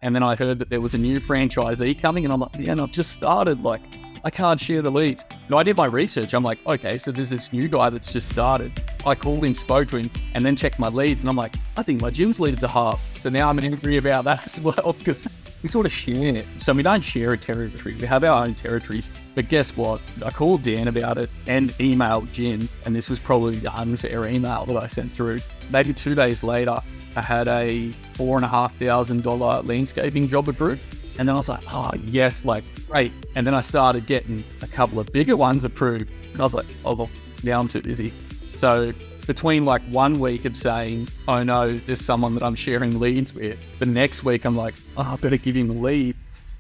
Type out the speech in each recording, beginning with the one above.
And then I heard that there was a new franchisee coming, and I'm like, man, I've just started. Like, I can't share the leads. And I did my research. I'm like, okay, so there's this new guy that's just started. I called him, spoke to him, and then checked my leads. And I'm like, I think my gym's leaded to half. So now I'm angry about that as well, because we sort of share it. So we don't share a territory. We have our own territories. But guess what? I called Dan about it and emailed Jim. And this was probably the unfair email that I sent through. Maybe 2 days later, I had a $4,500 landscaping job approved. And then I was like, oh, yes, like, great. And then I started getting a couple of bigger ones approved. And I was like, oh, well, now I'm too busy. So between like 1 week of saying, oh no, there's someone that I'm sharing leads with, the next week I'm like, oh, I better give him a lead.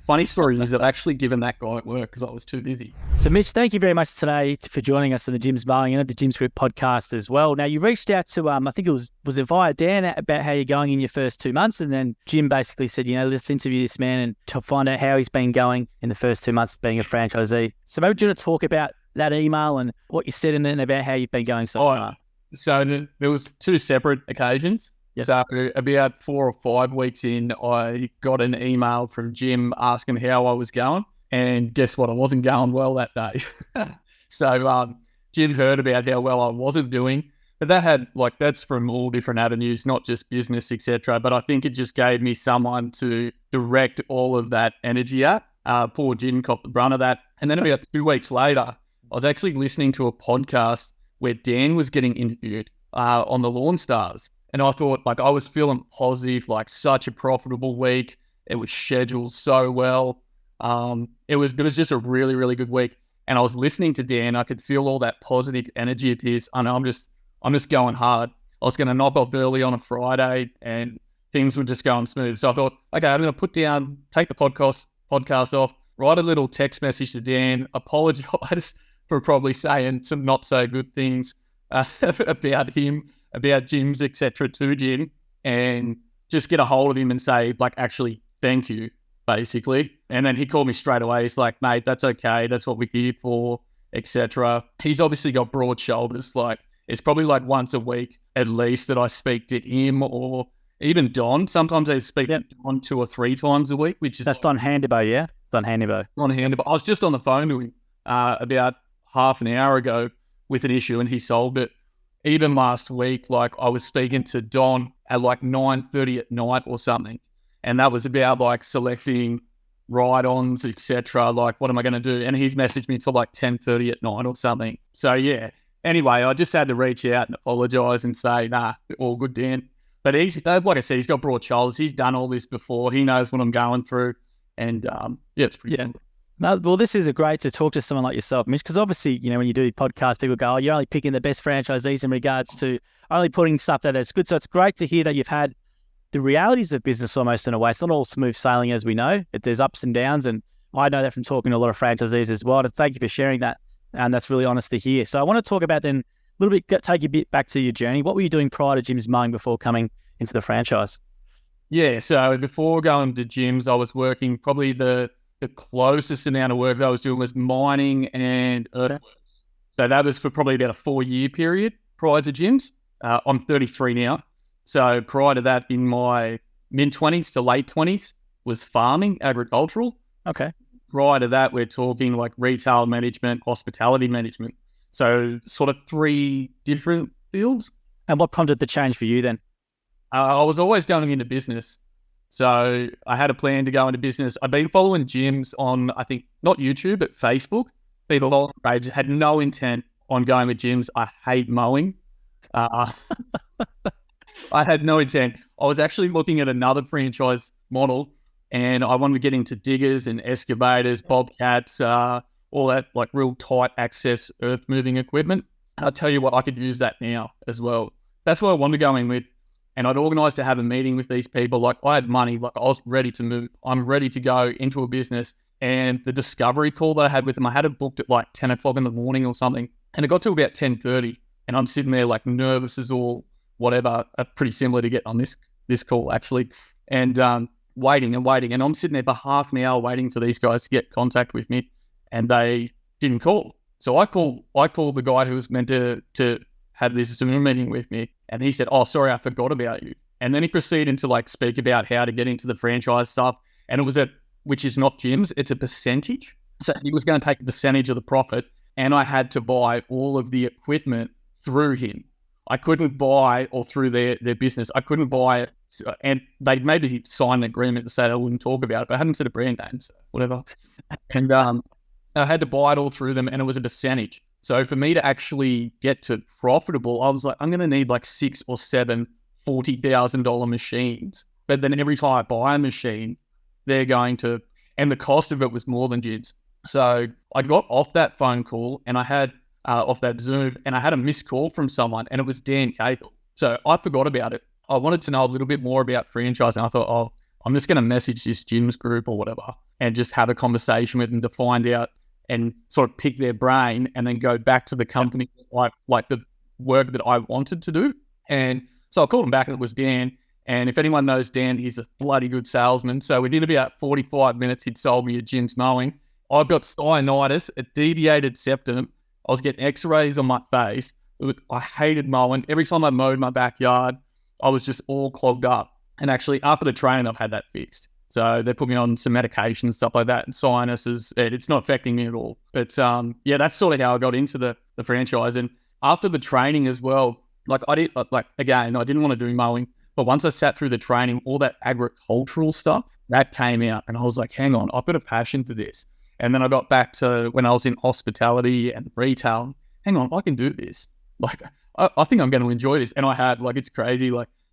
Funny story is I've actually given that guy at work because I was too busy. So Mitch, thank you very much today for joining us on the Jim's Mowing and the Jim's Group podcast as well. Now you reached out to, I think was it via Dan about how you're going in your first 2 months, and then Jim basically said, let's interview this man and to find out how he's been going in the first 2 months of being a franchisee. So maybe do you want to talk about that email and what you said in it and about how you've been going so far? So there was 2 separate occasions. Yep. So about 4 or 5 weeks in, I got an email from Jim asking how I was going. And guess what? I wasn't going well that day. So Jim heard about how well I wasn't doing. But that's from all different avenues, not just business, etc. But I think it just gave me someone to direct all of that energy at. Poor Jim copped the brunt of that. And then about 2 weeks later, I was actually listening to a podcast where Dan was getting interviewed on the Lawn Stars. And I thought, like, I was feeling positive, like such a profitable week. It was scheduled so well. It was just a really, really good week. And I was listening to Dan. I could feel all that positive energy of his. I know I'm just going hard. I was going to knock off early on a Friday and things were just going smooth. So I thought, okay, I'm going to take the podcast off, write a little text message to Dan, apologize for probably saying some not so good things about him, about Jim's, etc. to Jim, and just get a hold of him and say, like, actually, thank you, basically. And then he called me straight away. He's like, mate, that's okay. That's what we're here for, etc. He's obviously got broad shoulders. Like, it's probably like once a week at least that I speak to him, or even Don. Sometimes I speak to Don 2 or 3 times a week, which is... That's Don Handibo, yeah? Don Handibo. On Handibo. I was just on the phone to him about half an hour ago with an issue, and he solved it. Even last week, like, I was speaking to Don at like 9:30 at night or something. And that was about like selecting ride-ons, etc. Like, what am I going to do? And he's messaged me till like 10:30 at night or something. So yeah. Anyway, I just had to reach out and apologize and say, nah, all good, Dan. But he's, like I said, he's got broad shoulders. He's done all this before. He knows what I'm going through. And it's pretty good. No, well, this is great to talk to someone like yourself, Mitch, because obviously, when you do podcasts, people go, oh, you're only picking the best franchisees in regards to only putting stuff that's good. So it's great to hear that you've had the realities of business almost in a way. It's not all smooth sailing, as we know. There's ups and downs, and I know that from talking to a lot of franchisees as well. And thank you for sharing that, and that's really honest to hear. So I want to talk about then a little bit, take you a bit back to your journey. What were you doing prior to Jim's Mowing before coming into the franchise? Yeah, so before going to Jim's, I was working probably the closest amount of work that I was doing was mining and earthworks. So that was for probably about a 4-year period prior to Jim's. I'm 33 now. So prior to that, in my mid-20s to late 20s, was farming, agricultural. Okay. Prior to that, we're talking like retail management, hospitality management. So sort of 3 different fields. And what prompted the change for you then? I was always going into business. So I had a plan to go into business. I've been following gyms on, I think, not YouTube, but Facebook. People following pages, had no intent on going with gyms. I hate mowing. I had no intent. I was actually looking at another franchise model, and I wanted to get into diggers and excavators, bobcats, all that like real tight access earth moving equipment. And I'll tell you what, I could use that now as well. That's what I wanted to go in with. And I'd organised to have a meeting with these people. Like, I had money, like I was ready to move. I'm ready to go into a business. And the discovery call that I had with them, I had it booked at like 10 o'clock in the morning or something. And it got to about 10:30. And I'm sitting there like nervous as all, whatever, pretty similar to get on this call actually. And waiting. And I'm sitting there for half an hour waiting for these guys to get contact with me. And they didn't call. So I called the guy who was meant to have this Zoom meeting with me. And he said, oh, sorry, I forgot about you. And then he proceeded to like speak about how to get into the franchise stuff. And it was which is not Jim's, it's a percentage. So he was going to take a percentage of the profit, and I had to buy all of the equipment through him. I couldn't buy, or through their business, I couldn't buy it. And they maybe signed an agreement to say they wouldn't talk about it, but I hadn't said a brand name, so whatever. And I had to buy it all through them, and it was a percentage. So for me to actually get to profitable, I was like, I'm going to need like 6 or 7 $40,000 machines. But then every time I buy a machine, they're going to, and the cost of it was more than Jim's. So I got off that phone call, and I had off that Zoom, and I had a missed call from someone, and it was Dan Cagle. So I forgot about it. I wanted to know a little bit more about franchising. I thought, oh, I'm just going to message this Jim's group or whatever and just have a conversation with them to find out and sort of pick their brain, and then go back to the company, like the work that I wanted to do. And so I called him back, and it was Dan. And if anyone knows Dan, he's a bloody good salesman. So within about 45 minutes, he'd sold me a Jim's Mowing. I've got cyanitis, a deviated septum. I was getting x-rays on my face. I hated mowing. Every time I mowed my backyard, I was just all clogged up. And actually, after the training, I've had that fixed. So they put me on some medication and stuff like that. And sinuses, it's not affecting me at all. But yeah, that's sort of how I got into the franchise. And after the training as well, I didn't want to do mowing. But once I sat through the training, all that agricultural stuff, that came out. And I was like, hang on, I've got a passion for this. And then I got back to when I was in hospitality and retail. Hang on, I can do this. I think I'm going to enjoy this. And I had, it's crazy.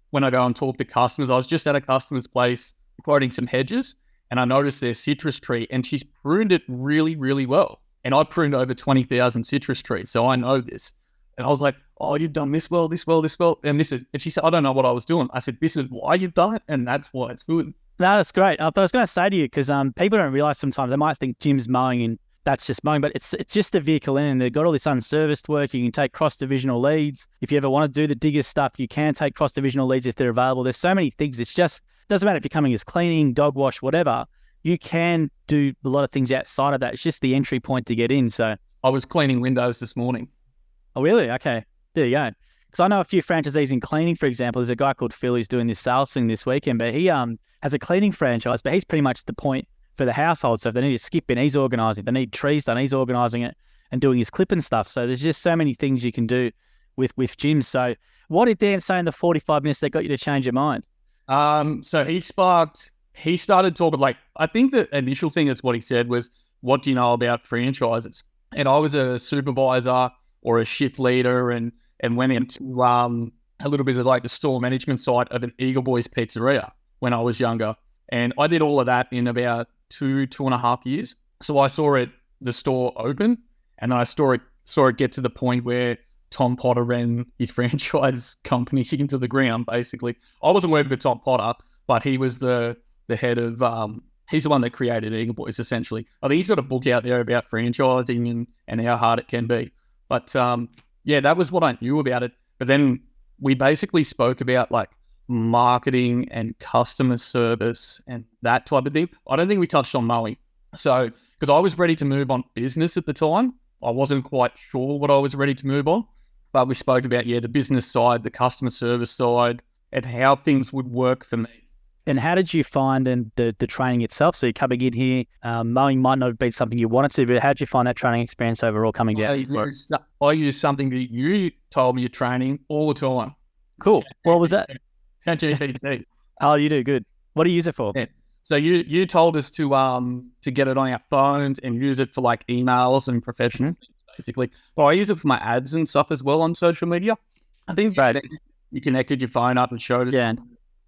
When I go and talk to customers, I was just at a customer's place quoting some hedges, and I noticed their citrus tree, and she's pruned it really, really well. And I pruned over 20,000 citrus trees, so I know this. And I was like, oh, you've done this well, this well, this well. And she said, I don't know what I was doing. I said, this is why you've done it, and that's why it's good. No, that's great. I was going to say to you, because people don't realize sometimes they might think Jim's mowing and that's just mowing, but it's just a vehicle in, and they've got all this unserviced work. You can take cross-divisional leads. If you ever want to do the digger stuff, you can take cross-divisional leads if they're available. There's so many things. It's just, doesn't matter if you're coming as cleaning, dog wash, whatever. You can do a lot of things outside of that. It's just the entry point to get in. So I was cleaning windows this morning. Oh, really? Okay. There you go. Because I know a few franchisees in cleaning, for example. There's a guy called Phil who's doing this sales thing this weekend, but he has a cleaning franchise, but he's pretty much the point for the household. So if they need a skip in, he's organising. If they need trees done, he's organising it and doing his clipping stuff. So there's just so many things you can do with Jim. So what did Dan say in the 45 minutes that got you to change your mind? So he started talking, I think the initial thing that's what he said was, what do you know about franchises? And I was a supervisor or a shift leader and went into a little bit of the store management side of an Eagle Boys pizzeria when I was younger. And I did all of that in about 2.5 years. So I saw the store open, and then I saw it get to the point where Tom Potter ran his franchise company into the ground, basically. I wasn't working with Tom Potter, but he was the head of, he's the one that created Eagle Boys, essentially. I think he's got a book out there about franchising and how hard it can be. But yeah, that was what I knew about it. But then we basically spoke about marketing and customer service and that type of thing. I don't think we touched on mowing. So, because I was ready to move on business at the time, I wasn't quite sure what I was ready to move on. But we spoke about, the business side, the customer service side, and how things would work for me. And how did you find the training itself? So you're coming in here, mowing might not have been something you wanted to, but how did you find that training experience overall coming down? I use something that you told me at training all the time. Cool. What was that? ChatGPT. Oh, you do? Good. What do you use it for? Yeah. So you told us to get it on our phones and use it for emails and professional things, basically. But I use it for my ads and stuff as well on social media. I think you connected your phone up and showed us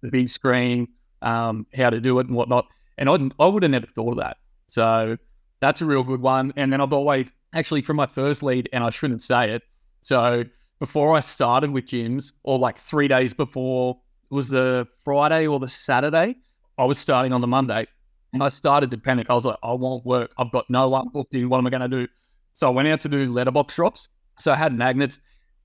the big screen, how to do it and whatnot. And I would have never thought of that. So that's a real good one. And then I've always, actually from my first lead, and I shouldn't say it. So before I started with Jim's, or 3 days before, it was the Friday or the Saturday, I was starting on the Monday, and I started to panic. I was like, I won't work. I've got no one booked in. What am I going to do? So I went out to do letterbox drops. So I had magnets,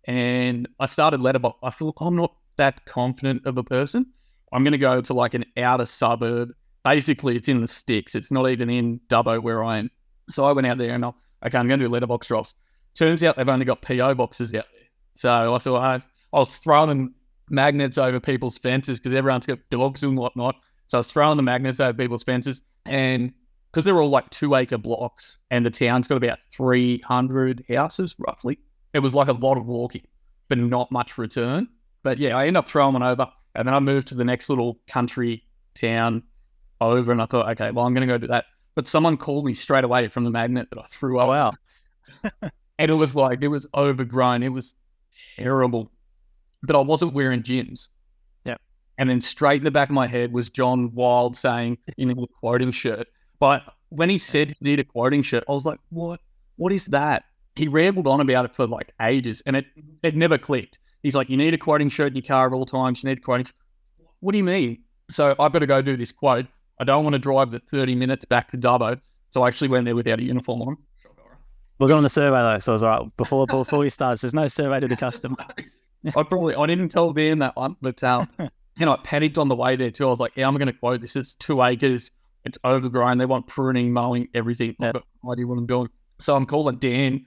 and I started letterbox. I thought, I'm not that confident of a person. I'm going to go to an outer suburb. Basically, it's in the sticks. It's not even in Dubbo where I am. So I went out there and I'm going to do letterbox drops. Turns out they've only got PO boxes out there. So I thought I was throwing magnets over people's fences because everyone's got dogs and whatnot. So I was throwing the magnets over people's fences, and because they're all like 2-acre blocks and the town's got about 300 houses roughly, it was like a lot of walking, but not much return. But yeah, I ended up throwing one over, and then I moved to the next little country town over, and I thought, okay, well, I'm going to go do that. But someone called me straight away from the magnet that I threw over. Wow. And it was overgrown. It was terrible. But I wasn't wearing gyms. Yeah. And then straight in the back of my head was John Wild saying, you need a quoting shirt. But when he said you need a quoting shirt, I was like, what? What is that? He rambled on about it for like ages, and it never clicked. He's like, you need a quoting shirt in your car at all times. You need a quoting shirt. What do you mean? So I've got to go do this quote. I don't want to drive the 30 minutes back to Dubbo. So I actually went there without a uniform on. We're going on the survey though, so I was all right. Before we start, there's no survey to the customer. I didn't tell Dan that one, but I panicked on the way there too. I was like, yeah, I'm going to quote this. It's 2 acres. It's overgrown. They want pruning, mowing, everything. I've got no idea what I'm doing. So I'm calling Dan.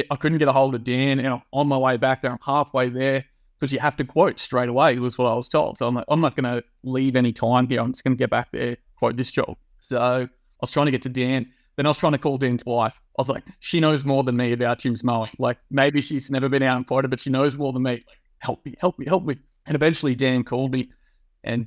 I couldn't get a hold of Dan, and I'm on my way back there. I'm halfway there because you have to quote straight away, was what I was told. So I'm like, I'm not going to leave any time here. I'm just going to get back there, quote this job. So I was trying to get to Dan. Then I was trying to call Dan's wife. I was like, she knows more than me about Jim's mowing. Like, maybe she's never been out and quoted, but she knows more than me. Like, help me. And eventually Dan called me and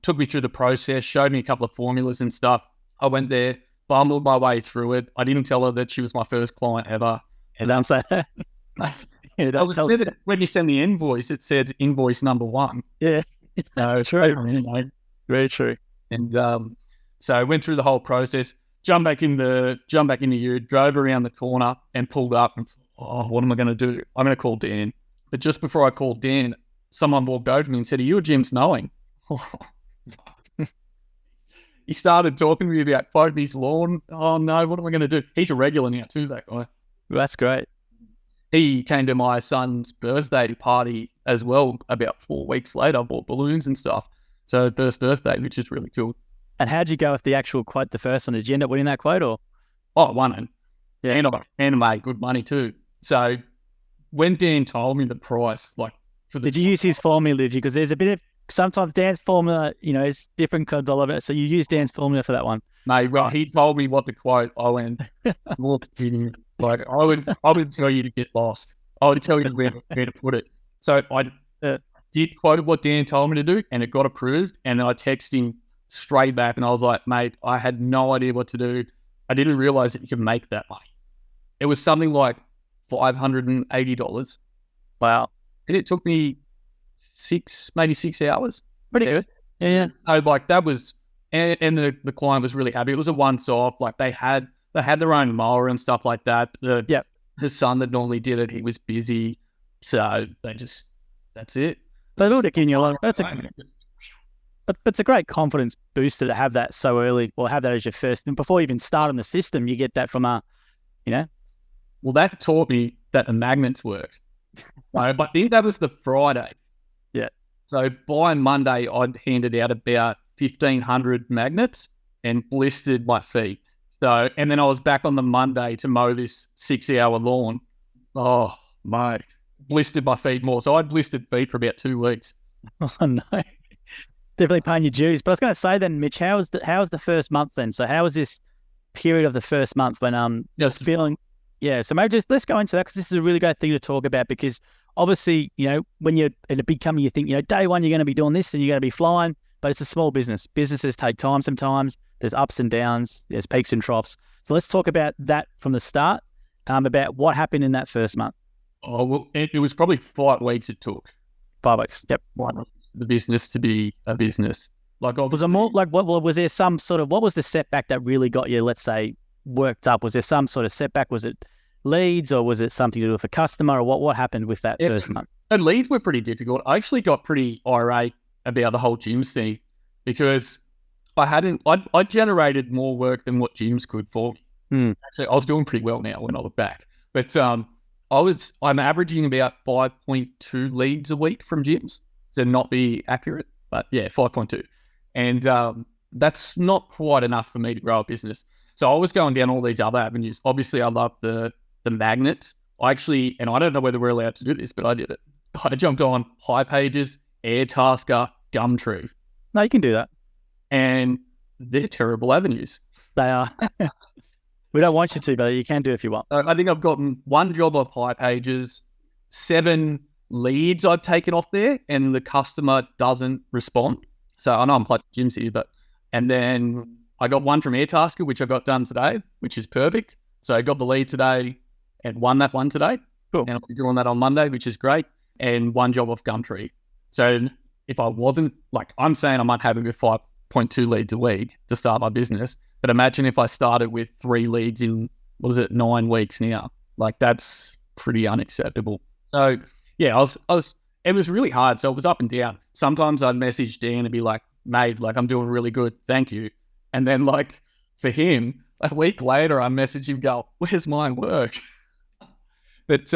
took me through the process, showed me a couple of formulas and stuff. I went there, bumbled my way through it. I didn't tell her that she was my first client ever. And don't say that. When you send the invoice, it said invoice number 1. Yeah. No, true. Very true. And so I went through the whole process, jumped back in the ute, drove around the corner and pulled up and thought, what am I going to do? I'm going to call Dan. But just before I called Dan, someone walked over to me and said, are you Jim's Mowing? He started talking to me about quoting his lawn. Oh no, what am I going to do? He's a regular now too, that guy. That's great. He came to my son's birthday party as well about 4 weeks later. I bought balloons and stuff. So first birthday, which is really cool. And how'd you go with the actual quote, the first one? Did you end up winning that quote or? Oh, I won it. Yeah. And I made good money too. So when Dan told me the price, like did you use his formula? Because there's a bit of, sometimes Dan's formula, is different because a lot of it. So you use Dan's formula for that one. Mate, well, he told me what to quote. I went, like, I would tell you to get lost. I would tell you where to put it. So I did quote what Dan told me to do, and it got approved. And then I texted him straight back, and I was like, mate, I had no idea what to do. I didn't realize that you could make that money. It was something like $580. Wow. And it took me maybe 6 hours. Pretty good. Yeah. So like that was, and the client was really happy. It was a once-off. Like they had their own mower and stuff like that. The son that normally did it, he was busy. So that's it. But it'll give you a lot. But it's a great confidence booster to have that so early, or have that as your first. And before you even start on the system, you get that from Well, that taught me that the magnets worked. But I think that was the Friday. Yeah. So by Monday, I'd handed out about 1,500 magnets and blistered my feet. So, and then I was back on the Monday to mow this 6-hour lawn. Oh, mate, blistered my feet more. So I blistered feet for about 2 weeks. Oh, no. Definitely paying your dues. But I was going to say then, Mitch, how was the first month then? So how was this period of the first month when feeling... Yeah, so maybe let's go into that, because this is a really great thing to talk about, because obviously, when you're at a big company, you think, day one, you're going to be doing this and you're going to be flying, but it's a small business. Businesses take time sometimes. There's ups and downs. There's peaks and troughs. So let's talk about that from the start, about what happened in that first month. Oh, well, it was probably 5 weeks it took. 5 weeks, yep. The business to be a business. Like, was it more like, was there some sort of, what was the setback that really got you, let's say, worked up? Was there some sort of setback? Was it leads, or was it something to do with a customer, or what happened with that first month? And leads were pretty difficult. I actually got pretty irate about the whole gyms thing, because I generated more work than what gyms could for me. Actually, I was doing pretty well now when I look back, but I'm averaging about 5.2 leads a week from gyms, to not be accurate, but yeah, 5.2. And that's not quite enough for me to grow a business. So I was going down all these other avenues. Obviously, I love the magnets. I actually, and I don't know whether we're allowed to do this, but I did it. I jumped on High Pages, Airtasker, Gumtree. No, you can do that. And they're terrible avenues. They are. We don't want you to, but you can do if you want. I think I've gotten one job off High Pages, 7 leads I've taken off there, and the customer doesn't respond. So I know I'm plugging gyms here, and then I got one from Airtasker, which I got done today, which is perfect. So I got the lead today and won that one today. Cool. And I'll be doing that on Monday, which is great. And one job off Gumtree. So if I wasn't, like, I'm saying I'm unhappy with 5.2 leads a week to start my business. But imagine if I started with 3 leads in, 9 weeks now? Like, that's pretty unacceptable. So yeah, it was really hard. So it was up and down. Sometimes I'd message Dan and be like, mate, like, I'm doing really good. Thank you. And then, like, for him, a week later, I message him, go, where's my work? But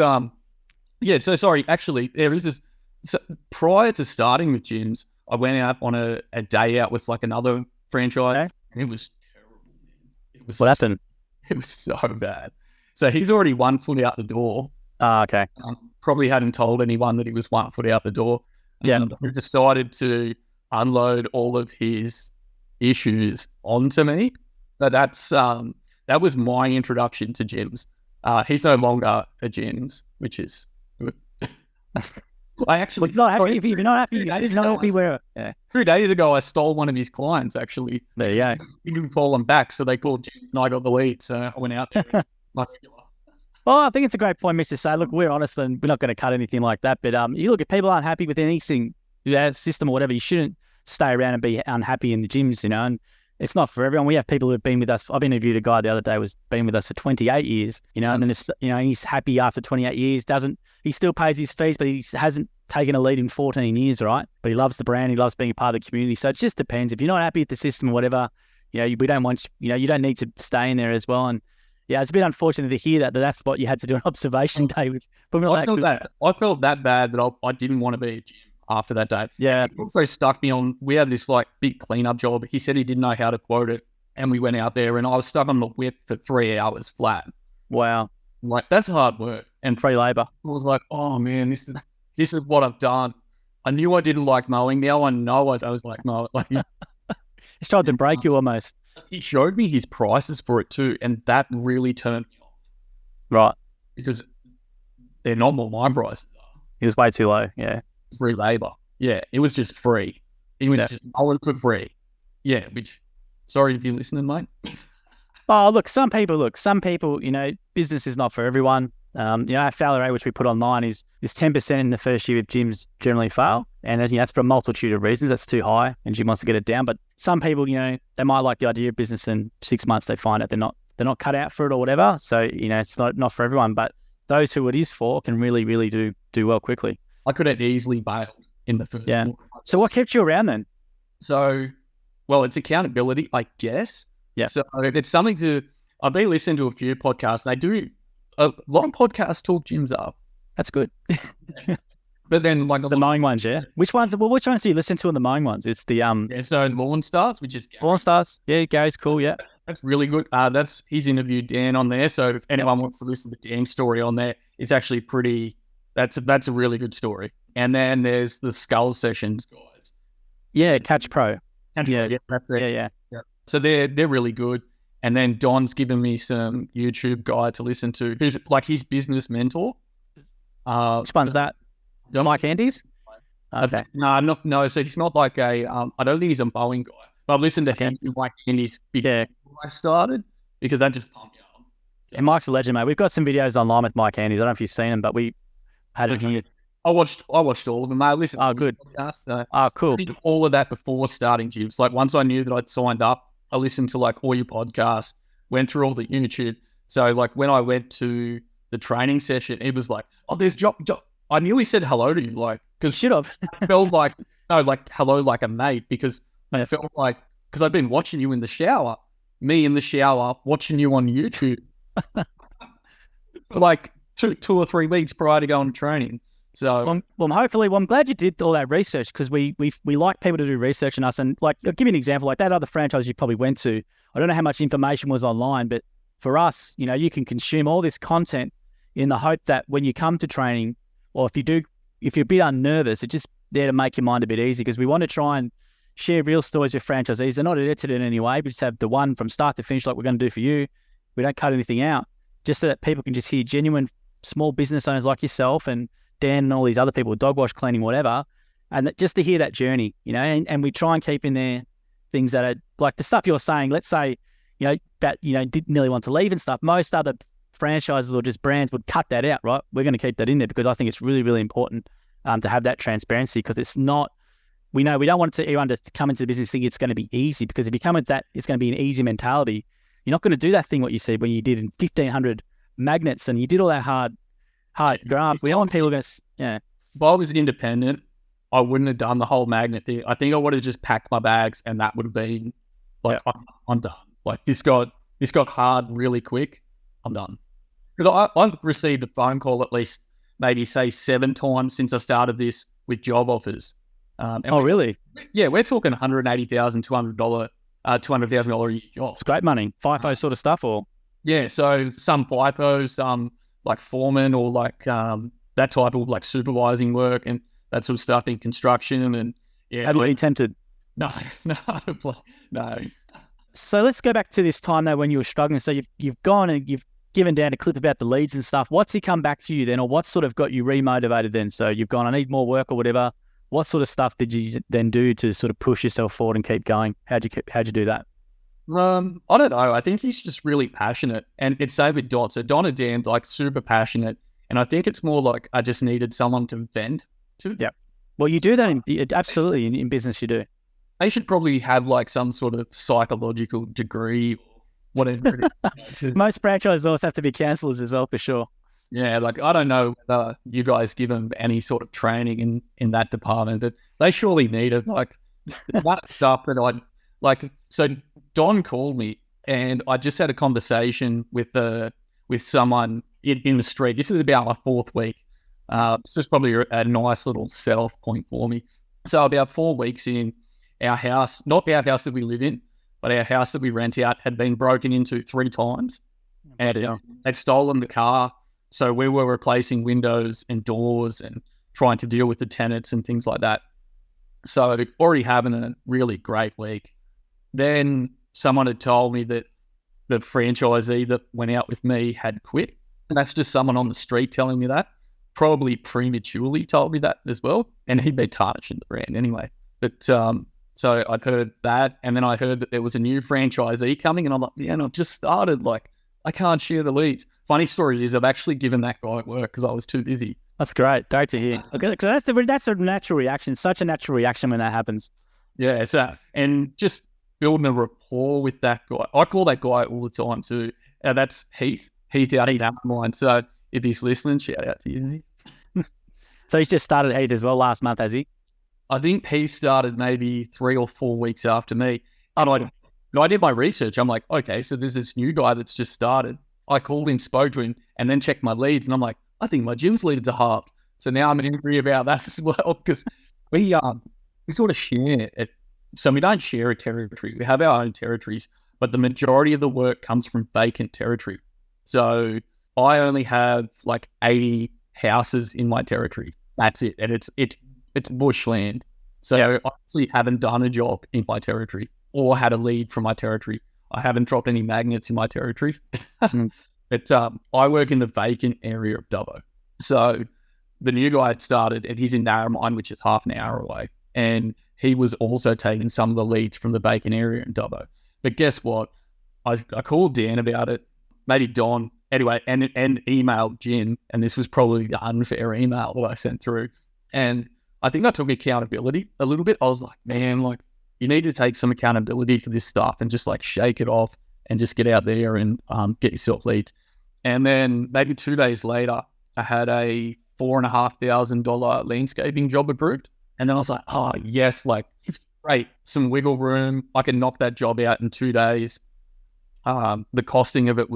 yeah, so sorry, actually, there is this. So prior to starting with gyms, I went out on a day out with like another franchise, and it was terrible. What happened? It was so bad. So he's already 1 foot out the door. Okay. Probably hadn't told anyone that he was 1 foot out the door. Yeah. He decided to unload all of his issues onto me. So that was my introduction to gyms. He's no longer at gyms, which is good. I actually... If you're not happy, I just not happy where... Yeah. 3 days ago, I stole one of his clients, actually. There you go. He didn't fall on back, so they called gyms, and I got the lead, so I went out there. Well, I think it's a great point, Mitch, to say, look, we're honest and we're not going to cut anything like that. But you look, if people aren't happy with anything, system or whatever, you shouldn't stay around and be unhappy in the gyms, and it's not for everyone. We have people who've been with us. I've interviewed a guy the other day who's been with us for 28 years, and then it's, he's happy after 28 years, he still pays his fees, but he hasn't taken a lead in 14 years, right? But he loves the brand, he loves being a part of the community. So it just depends. If you're not happy with the system or whatever, we don't want, you don't need to stay in there as well. And yeah, it's a bit unfortunate to hear that's what you had to do an observation day with. I felt that bad that I didn't want to be a gym after that day. Yeah. It also stuck me on, we had this like big cleanup job. He said he didn't know how to quote it. And we went out there and I was stuck on the whip for 3 hours flat. Wow. Like, that's hard work. And free labor. I was like, oh man, this is what I've done. I knew I didn't like mowing. Now I know I don't like mowing. Like, he's tried to break you almost. He showed me his prices for it too. And that really turned me off. Right. Because they're not what my prices are. He was way too low. Yeah. Free labor. Yeah. It was just free. It was just mowing for free. Yeah. Which, sorry if you're listening, mate. Oh, look, some people, business is not for everyone. Our failure rate, which we put online, is 10% in the first year if gyms generally fail. And that's for a multitude of reasons. That's too high and gym wants to get it down. But some people, they might like the idea of business and 6 months they find out they're not cut out for it or whatever. So, it's not for everyone. But those who it is for can really, really do well quickly. I could have easily bailed in the first. Yeah. So what kept you around then? So, well, it's accountability, I guess. Yeah. So it's something I've been listening to a few podcasts. They do a lot of podcasts talk gyms up. That's good. But then like the mowing ones, yeah. Which ones do you listen to on the mowing ones? It's the so Lawn Starts, which is Lawn Starts. Yeah, Gary's cool. Yeah. That's really good. He's interviewed Dan on there. So if anyone wants to listen to Dan's story on there, it's actually that's a really good story. And then there's the Skull Sessions guys. Yeah, Catch Pro. Yeah, that's it. Yeah. So they're really good. And then Don's given me some YouTube guy to listen to, who's like his business mentor. Which one's that? Don? Mike Andes? Okay. No. So he's not like I don't think he's a mowing guy. But I've listened to him and Mike Andes before I started because that just pumped me up. And Mike's a legend, mate. We've got some videos online with Mike Andes. I don't know if you've seen them, but we had it here. I watched all of them, mate. Listen. Oh, good. Cool. I did all of that before starting gyms. Like once I knew that I'd signed up, I listened to like all your podcasts, went through all the YouTube. So like when I went to the training session, it was like, oh, there's job. I nearly said hello to you, like, because should have. I felt like hello like a mate, because I felt like, because I've been watching you in the shower, me in the shower, watching you on YouTube, for like two or 3 weeks prior to going to training. So, hopefully, I'm glad you did all that research, because we like people to do research on us. And like, I'll give you an example, like that other franchise you probably went to. I don't know how much information was online, but for us, you can consume all this content in the hope that when you come to training, or if you're a bit unnervous, it just there to make your mind a bit easy, because we want to try and share real stories with franchisees. They're not edited in any way. We just have the one from start to finish like we're going to do for you. We don't cut anything out, just so that people can just hear genuine small business owners like yourself and Dan and all these other people, dog wash, cleaning, whatever, and just to hear that journey, and we try and keep in there things that are like the stuff you're saying. Let's say, that, didn't nearly want to leave and stuff. Most other franchises or just brands would cut that out, right? We're going to keep that in there because I think it's really, really important to have that transparency, because it's not, we don't want everyone to come into the business thinking it's going to be easy, because if you come with that, it's going to be an easy mentality. You're not going to do that thing what you said when you did in 1,500 magnets and you did all that hard graft. We don't want people going to, If I was independent, I wouldn't have done the whole magnet thing. I think I would have just packed my bags and that would have been like, I'm done. Like this got hard really quick. I'm done. Because I've received a phone call at least maybe say 7 times since I started this with job offers. Really? Yeah, we're talking $180,000, $200,000 a year jobs. It's great money. FIFO sort of stuff, or? Yeah, so some FIFO, some like foreman or like that type of like supervising work and that sort of stuff in construction. And Have you been tempted? No. So let's go back to this time though when you were struggling. So you've gone and you've given Dan a clip about the leads and stuff. What's he come back to you then, or what sort of got you remotivated then? So you've gone, I need more work or whatever. What sort of stuff did you then do to sort of push yourself forward and keep going? How'd you do that? I don't know. I think he's just really passionate, and it's same with Don. So Don and Dan like super passionate, and I think it's more like I just needed someone to vent to. Yeah. Well, you do that absolutely in business. You do. They should probably have like some sort of psychological degree or whatever. Most franchisors have to be counsellors as well, for sure. Yeah, like I don't know whether you guys give them any sort of training in that department, but they surely need it. Like that stuff that I like. So Don called me, and I just had a conversation with someone in the street. This is about my 4th week. This is probably a nice little set-off point for me. So about 4 weeks in, our house, not our house that we live in, but our house that we rent out, had been broken into 3 times, and they'd stolen the car. So we were replacing windows and doors and trying to deal with the tenants and things like that. So already having a really great week. Then someone had told me that the franchisee that went out with me had quit. And that's just someone on the street telling me that. Probably prematurely told me that as well. And he'd been tarnishing the brand anyway. But so I'd heard that. And then I heard that there was a new franchisee coming. And I'm like, man, I've just started. Like, I can't share the leads. Funny story is I've actually given that guy work because I was too busy. That's great. Great to hear. Okay, so that's a natural reaction. Such a natural reaction when that happens. Yeah. So, and just building a rapport with that guy. I call that guy all the time too. That's Heath. Heath out of mine. So if he's listening, shout out to you, Heath. So he's just started Heath as well last month, has he? I think he started maybe 3 or 4 weeks after me. And I did my research. I'm like, okay, so there's this new guy that's just started. I called him, spoke to him, and then checked my leads. And I'm like, I think my gym's leads are halved. So now I'm angry about that as well, because we sort of share it. So we don't share a territory. We have our own territories, but the majority of the work comes from vacant territory. So I only have like 80 houses in my territory. That's it. And it's bushland. So I actually haven't done a job in my territory or had a lead from my territory. I haven't dropped any magnets in my territory. But I work in the vacant area of Dubbo. So the new guy had started, and he's in Narromine, which is half an hour away. And he was also taking some of the leads from the vacant area in Dubbo. But guess what? I called Dan about it, maybe Don, anyway, and emailed Jim. And this was probably the unfair email that I sent through. And I think I took accountability a little bit. I was like, man, like, you need to take some accountability for this stuff and just like shake it off and just get out there and get yourself leads. And then maybe 2 days later, I had a $4,500 landscaping job approved. And then I was like, oh, yes, like, great, some wiggle room. I can knock that job out in 2 days. The costing of it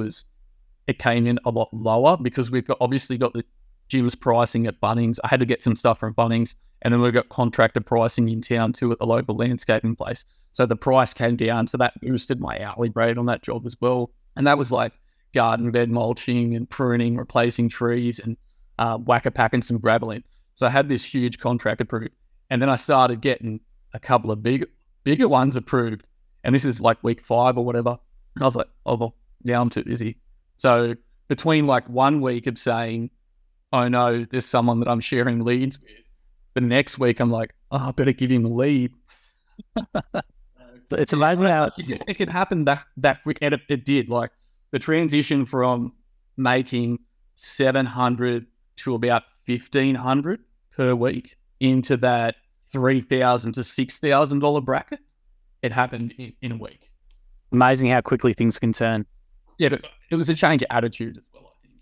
came in a lot lower because we've obviously got the gym's pricing at Bunnings. I had to get some stuff from Bunnings. And then we've got contractor pricing in town too at the local landscaping place. So the price came down. So that boosted my hourly rate on that job as well. And that was like garden bed mulching and pruning, replacing trees and whacker packing some gravel in. So I had this huge contract approved. And then I started getting a couple of bigger ones approved. And this is like week 5 or whatever. And I was like, oh, well, now I'm too busy. So between like 1 week of saying, oh no, there's someone that I'm sharing leads with, the next week I'm like, oh, I better give him a lead. It's amazing how it can happen that quick. And it did. Like the transition from making 700 to about 1,500 per week into that $3,000 to $6,000 bracket, it happened in a week. Amazing how quickly things can turn. Yeah, but it was a change of attitude as well, I think.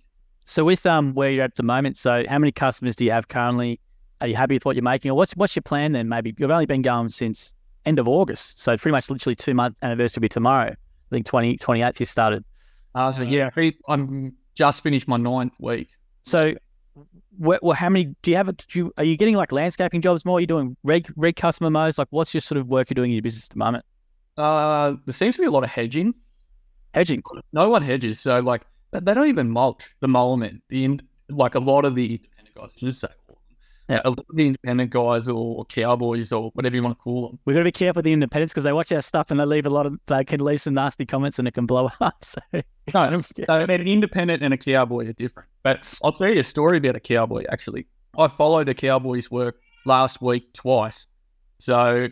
So with where you're at the moment, so how many customers do you have currently? Are you happy with what you're making? Or what's your plan then? Maybe you've only been going since end of August, so pretty much literally 2-month anniversary will be tomorrow. I think 28th you started. So yeah, I'm just finished my 9th week. So how many do you have? Are you getting like landscaping jobs more? Are you doing reg customer mows? Like what's your sort of work you're doing in your business at the moment? There seems to be a lot of hedging. Hedging? No one hedges. So like they don't even mulch the mowermen. Like a lot of the independent guys, I should say. Yeah. A lot of the independent guys or cowboys or whatever you want to call them. We've got to be careful with the independents because they watch our stuff and they can leave some nasty comments and it can blow up. So an independent and a cowboy are different. But I'll tell you a story about a cowboy, actually. I followed a cowboy's work last week twice. So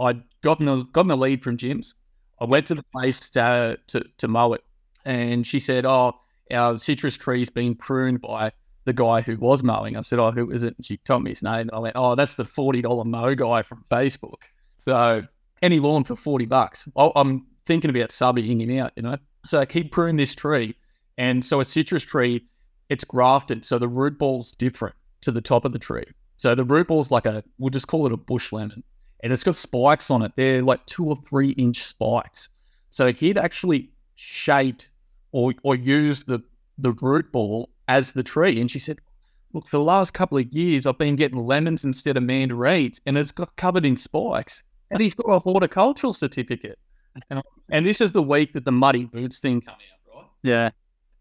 I'd gotten a lead from Jim's. I went to the place to mow it. And she said, oh, our citrus tree's been pruned by the guy who was mowing. I said, oh, who is it? And she told me his name. And I went, oh, that's the $40 mow guy from Facebook. So any lawn for $40. I'm thinking about subbing him out, you know. So he pruned this tree. And so a citrus tree, it's grafted. So the root ball's different to the top of the tree. So the root ball's like we'll just call it a bush lemon. And it's got spikes on it. They're like 2 or 3 inch spikes. So he'd actually shaped or used the root ball as the tree. And she said, look, for the last couple of years, I've been getting lemons instead of mandarins, and it's got covered in spikes. And he's got a horticultural certificate. And this is the week that the muddy boots thing came out, right? Yeah.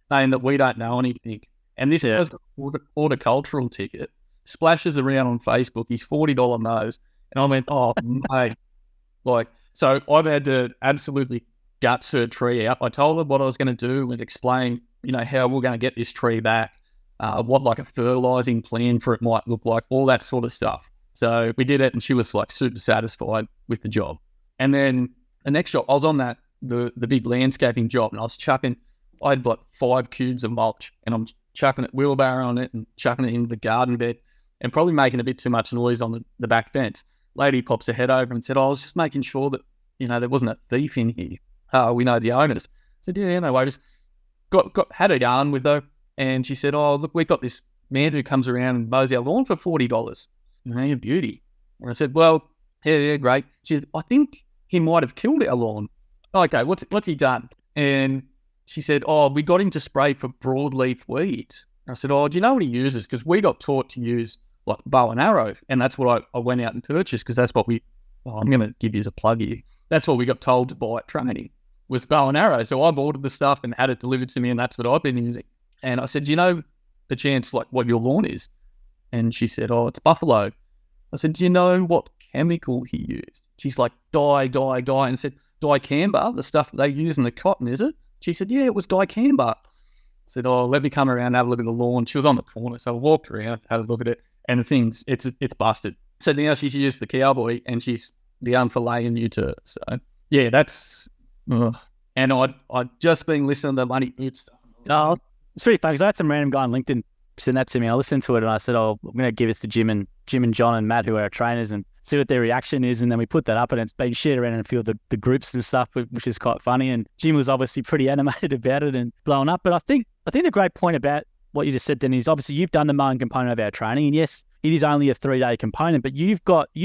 Saying that we don't know anything. And this guy's got a horticultural ticket, splashes around on Facebook, he's $40 mows. And I went, oh, mate. So I've had to absolutely guts her tree out. I told her what I was going to do and explain, you know, how we're going to get this tree back, what like a fertilizing plan for it might look like, all that sort of stuff. So we did it and she was like super satisfied with the job. And then the next job, I was on the big landscaping job and I had like 5 cubes of mulch and I'm chucking it, wheelbarrow on it and chucking it into the garden bed and probably making a bit too much noise on the back fence. Lady pops her head over and said, oh, I was just making sure that, you know, there wasn't a thief in here. We know the owners. I said, yeah, no worries. Had a yarn with her, and she said, oh, look, we've got this man who comes around and mows our lawn for $40. You know, you're a beauty. And I said, well, yeah, great. She said, I think he might have killed our lawn. Okay, what's he done? And she said, oh, we got him to spray for broadleaf weeds. And I said, oh, do you know what he uses? Because we got taught to use like bow and arrow, and that's what I went out and purchased because that's what I'm going to give you as a plug here. That's what we got told to buy at training. Was bow and arrow. So I've ordered the stuff and had it delivered to me, and that's what I've been using. And I said, do you know the chance like what your lawn is? And she said, oh, it's buffalo. I said, do you know what chemical he used? She's like, dye. And I said, dicamba, the stuff that they use in the cotton, is it? She said, yeah, it was dicamba. I said, oh, let me come around and have a look at the lawn. She was on the corner, so I walked around, had a look at it, and the thing's, it's busted. So now she's used the cowboy and she's down for laying new turf. So yeah, that's... And I'd just been listening to the money stuff. No, it's pretty funny because I had some random guy on LinkedIn send that to me. I listened to it and I said, oh, I'm going to give it to Jim and John and Matt, who are our trainers, and see what their reaction is. And then we put that up and it's been shared around in a few of the groups and stuff, which is quite funny. And Jim was obviously pretty animated about it and blowing up. But I think the great point about what you just said, Denny, is obviously you've done the mowing component of our training. And yes, it is only a 3-day component, but you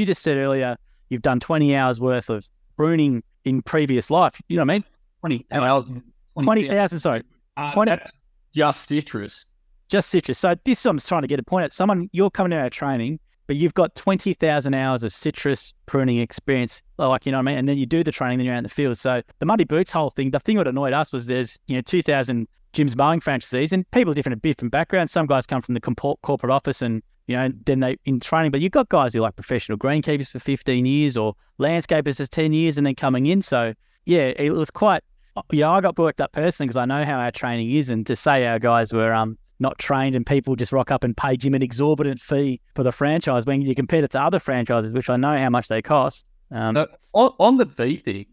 just said earlier, you've done 20 hours worth of pruning in previous life. You know what I mean? 20,000, sorry. 20. That's just citrus. Just citrus. So this I'm trying to get a point at. You're coming to our training, but you've got 20,000 hours of citrus pruning experience. Like, you know what I mean? And then you do the training, then you're out in the field. So the muddy boots whole thing, the thing that annoyed us was there's, 2,000 Jim's mowing franchisees and people are different backgrounds. Some guys come from the corporate office and then they in training. But you've got guys who are like professional greenkeepers for 15 years or landscapers for 10 years and then coming in. So yeah, it was quite, I got worked up personally because I know how our training is, and to say our guys were not trained and people just rock up and pay Jim an exorbitant fee for the franchise when you compare it to other franchises, which I know how much they cost. No, on the fee thing,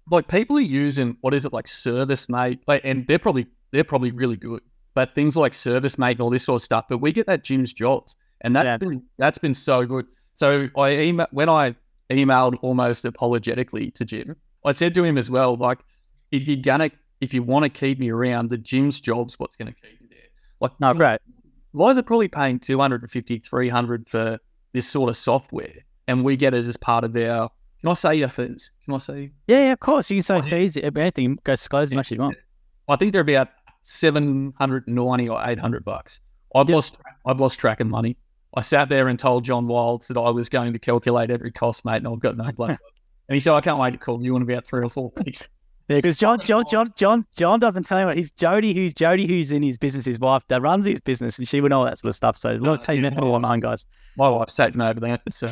like people are using, what is it, like Service Mate, and they're probably really good, but things like Service Mate and all this sort of stuff, but we get that Jim's Jobs, and that's been so good. So when I emailed almost apologetically to Jim, I said to him as well, like, if you want to keep me around, the Jim's Jobs, what's going to keep you there? Like, no, great. Guys are probably paying $250, $300 for this sort of software, and we get it as part of our. Can I say your fees? Can I say? Yeah, of course. You can say fees. Anything, go disclose as much as you want. I think they're about $790 or $800. I've lost track of money. I sat there and told John Wilds that I was going to calculate every cost, mate, and I've got no blood. And he said, I can't wait to call you in about 3 or 4 weeks. Yeah, because John doesn't tell you what he's Jody who's in his business, his wife that runs his business, and she would know all that sort of stuff. So a lot of team effort on mine, guys. My wife sat me over that. So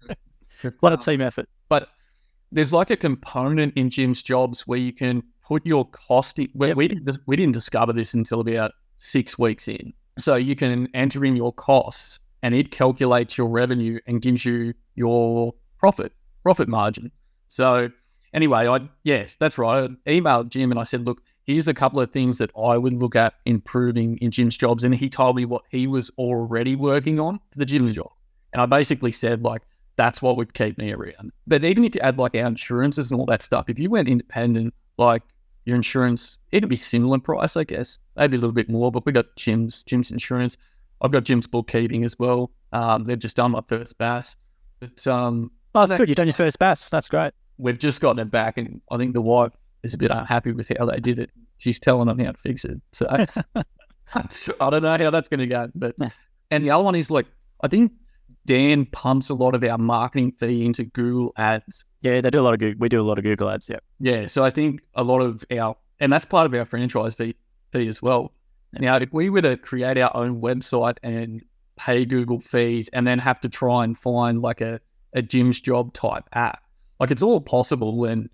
a lot of team effort. But there's like a component in Jim's Jobs where you can put your cost in. We didn't discover this until about 6 weeks in. So you can enter in your costs and it calculates your revenue and gives you your profit margin. So anyway, yes, that's right. I emailed Jim and I said, look, here's a couple of things that I would look at improving in Jim's Jobs. And he told me what he was already working on for the Jim's Jobs. And I basically said, like, that's what would keep me around. But even if you add like our insurances and all that stuff, if you went independent, like your insurance, it'd be similar price, I guess. Maybe a little bit more, but we got Jim's insurance. I've got Jim's bookkeeping as well. They've just done my first BAS. But that's good. You've done your first BAS. That's great. We've just gotten it back, and I think the wife is a bit unhappy with how they did it. She's telling them how to fix it. So I don't know how that's going to go. But and the other one is like, I think Dan pumps a lot of our marketing fee into Google ads. Yeah, they do a lot of Google. We do a lot of Google ads. Yeah. Yeah. So I think a lot of and that's part of our franchise fee as well. Now, if we were to create our own website and pay Google fees and then have to try and find like a Jim's Job type app, like it's all possible, and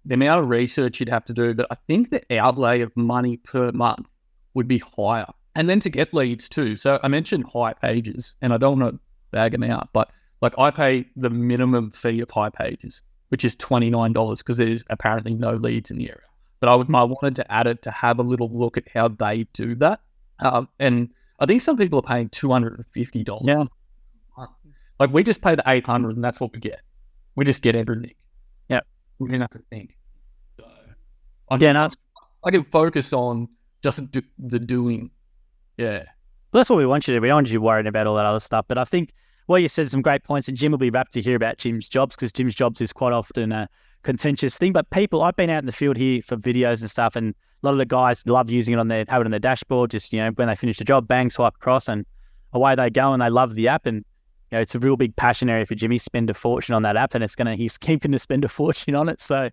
the amount of research you'd have to do, but I think the outlay of money per month would be higher. And then to get leads too. So I mentioned High Pages, and I don't want to bag them out, but like I pay the minimum fee of High Pages, which is $29 because there's apparently no leads in the area. But I wanted to add it to have a little look at how they do that. And I think some people are paying $250. Yeah. Like we just pay the $800 and that's what we get. We just get everything. Yeah. We don't have to think. So I can focus on just the doing. Yeah. Well, that's what we want you to do. We don't want you worrying about all that other stuff. But I think you said some great points, and Jim will be rapt to hear about Jim's Jobs because Jim's Jobs is quite often a contentious thing. But I've been out in the field here for videos and stuff, and a lot of the guys love using it have it on their dashboard. Just when they finish the job, bang, swipe across, and away they go. And they love the app, and it's a real big passion area for Jim. He spend a fortune on that app, and he's keeping to spend a fortune on it. So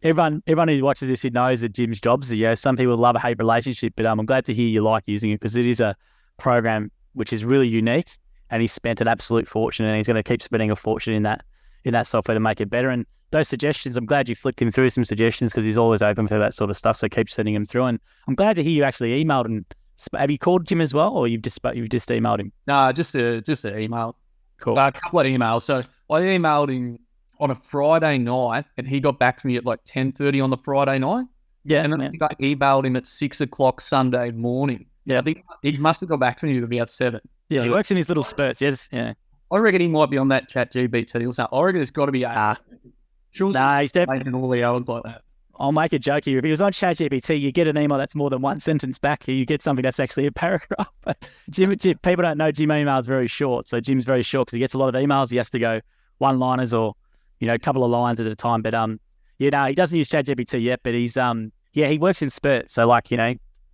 everyone who watches this, who knows that Jim's Jobs, some people love a hate relationship, but I'm glad to hear you like using it because it is a program which is really unique, and he's spent an absolute fortune, and he's going to keep spending a fortune in that software to make it better. And those suggestions, I'm glad you flicked him through some suggestions because he's always open for that sort of stuff. So keep sending him through. And I'm glad to hear you actually emailed and have you called Jim as well, or you've just emailed him? No, just an email. Cool. A couple of emails. So I emailed him on a Friday night, and he got back to me at like 10:30 on the Friday night. Yeah. And then I think I emailed him at 6:00 Sunday morning. Yeah. I think he must have got back to me at about 7. Yeah, he works in his little spurts. Yes. Yeah. I reckon he might be on that chat GPT or something. I reckon it's got to be 8. He's definitely all the hours like that. I'll make a joke here. If he was on ChatGPT, you get an email that's more than one sentence back. You get something that's actually a paragraph. Jim, people don't know Jim email is very short. So Jim's very short because he gets a lot of emails. He has to go one-liners or a couple of lines at a time. But he doesn't use ChatGPT yet. But he's he works in spurts. So like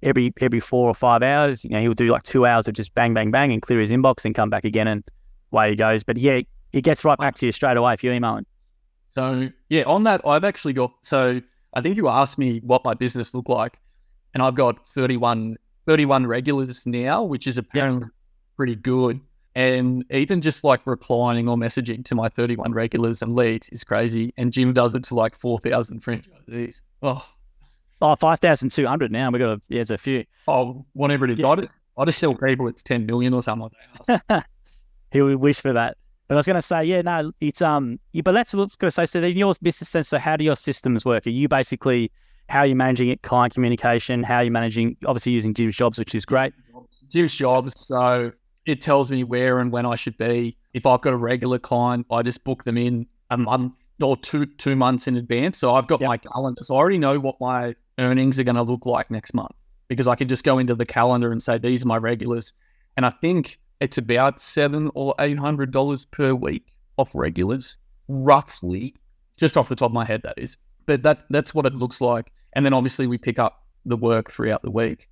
every 4 or 5 hours, he'll do like 2 hours of just bang bang bang and clear his inbox and come back again and away he goes. But yeah, he gets right back to you straight away if you email him. So yeah, on that I've actually got I think you asked me what my business looked like, and I've got 31 regulars now, which is apparently pretty good. And even just like replying or messaging to my 31 regulars and leads is crazy. And Jim does it to like 4,000 franchisees. Oh, 5,200 now. There's a few. Whatever it is. Yeah. I just tell people it's 10 million or something like that. He would wish for that. But I was going to say, it's but that's what I was going to say. So in your business sense, so how do your systems work? Are you basically, how are you managing it, client communication? How are you managing, obviously using Jim's Jobs, which is great. Jim's Jobs, so it tells me where and when I should be. If I've got a regular client, I just book them in a month or two months in advance. So I've got my calendar. So I already know what my earnings are going to look like next month, because I can just go into the calendar and say, these are my regulars. And I think it's about $700 or $800 per week off regulars, roughly, just off the top of my head, that is. But that's what it looks like. And then obviously we pick up the work throughout the week,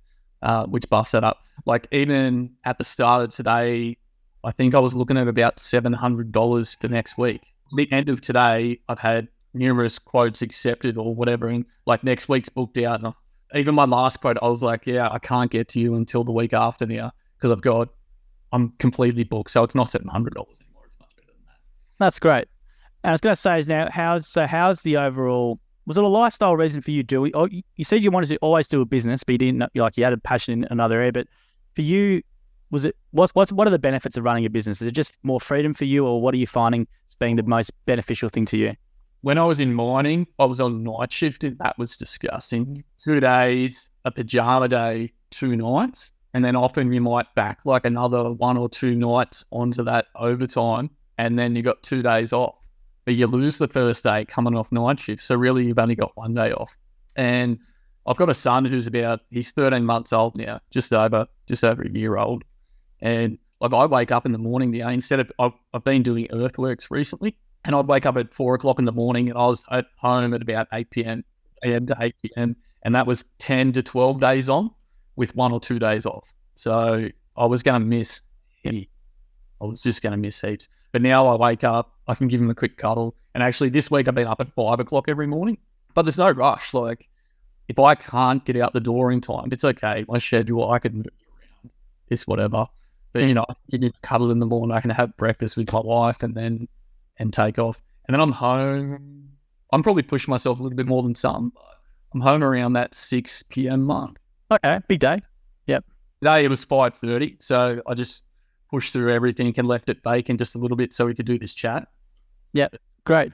which buffs that up. Like even at the start of today, I think I was looking at about $700 for next week. At the end of today, I've had numerous quotes accepted or whatever, and like next week's booked out. And even my last quote, I was like, yeah, I can't get to you until the week after now, because I'm completely booked. So it's not $700 anymore. It's much better than that. That's great. And I was going to say is now, how's the overall, was it a lifestyle reason for you doing, or you said you wanted to always do a business, but you didn't, like you had a passion in another area, but for you, was it, what are the benefits of running a business? Is it just more freedom for you, or what are you finding as being the most beneficial thing to you? When I was in mining, I was on night shift, and that was disgusting. 2 days, a pajama day, 2 nights. And then often you might back like another 1 or 2 nights onto that overtime, and then you got 2 days off. But you lose the first day coming off night shift. So really you've only got 1 day off. And I've got a son who's he's 13 months old now, just over a year old. And like I wake up in the morning, instead of, I've been doing earthworks recently, and I'd wake up at 4 o'clock in the morning, and I was at home at about 8 p.m. to 8 p.m. And that was 10 to 12 days on, with 1 or 2 days off. So I was going to miss heaps. I was just going to miss heaps. But now I wake up, I can give him a quick cuddle. And actually this week I've been up at 5 o'clock every morning. But there's no rush. Like if I can't get out the door in time, it's okay. My schedule, I can move around. It's whatever. But I can give him a cuddle in the morning. I can have breakfast with my wife and take off. And then I'm home. I'm probably pushing myself a little bit more than some, but I'm home around that 6 p.m. mark. Okay, big day. Yep. Today it was 5:30, so I just pushed through everything and left it vacant just a little bit so we could do this chat. Yep, great.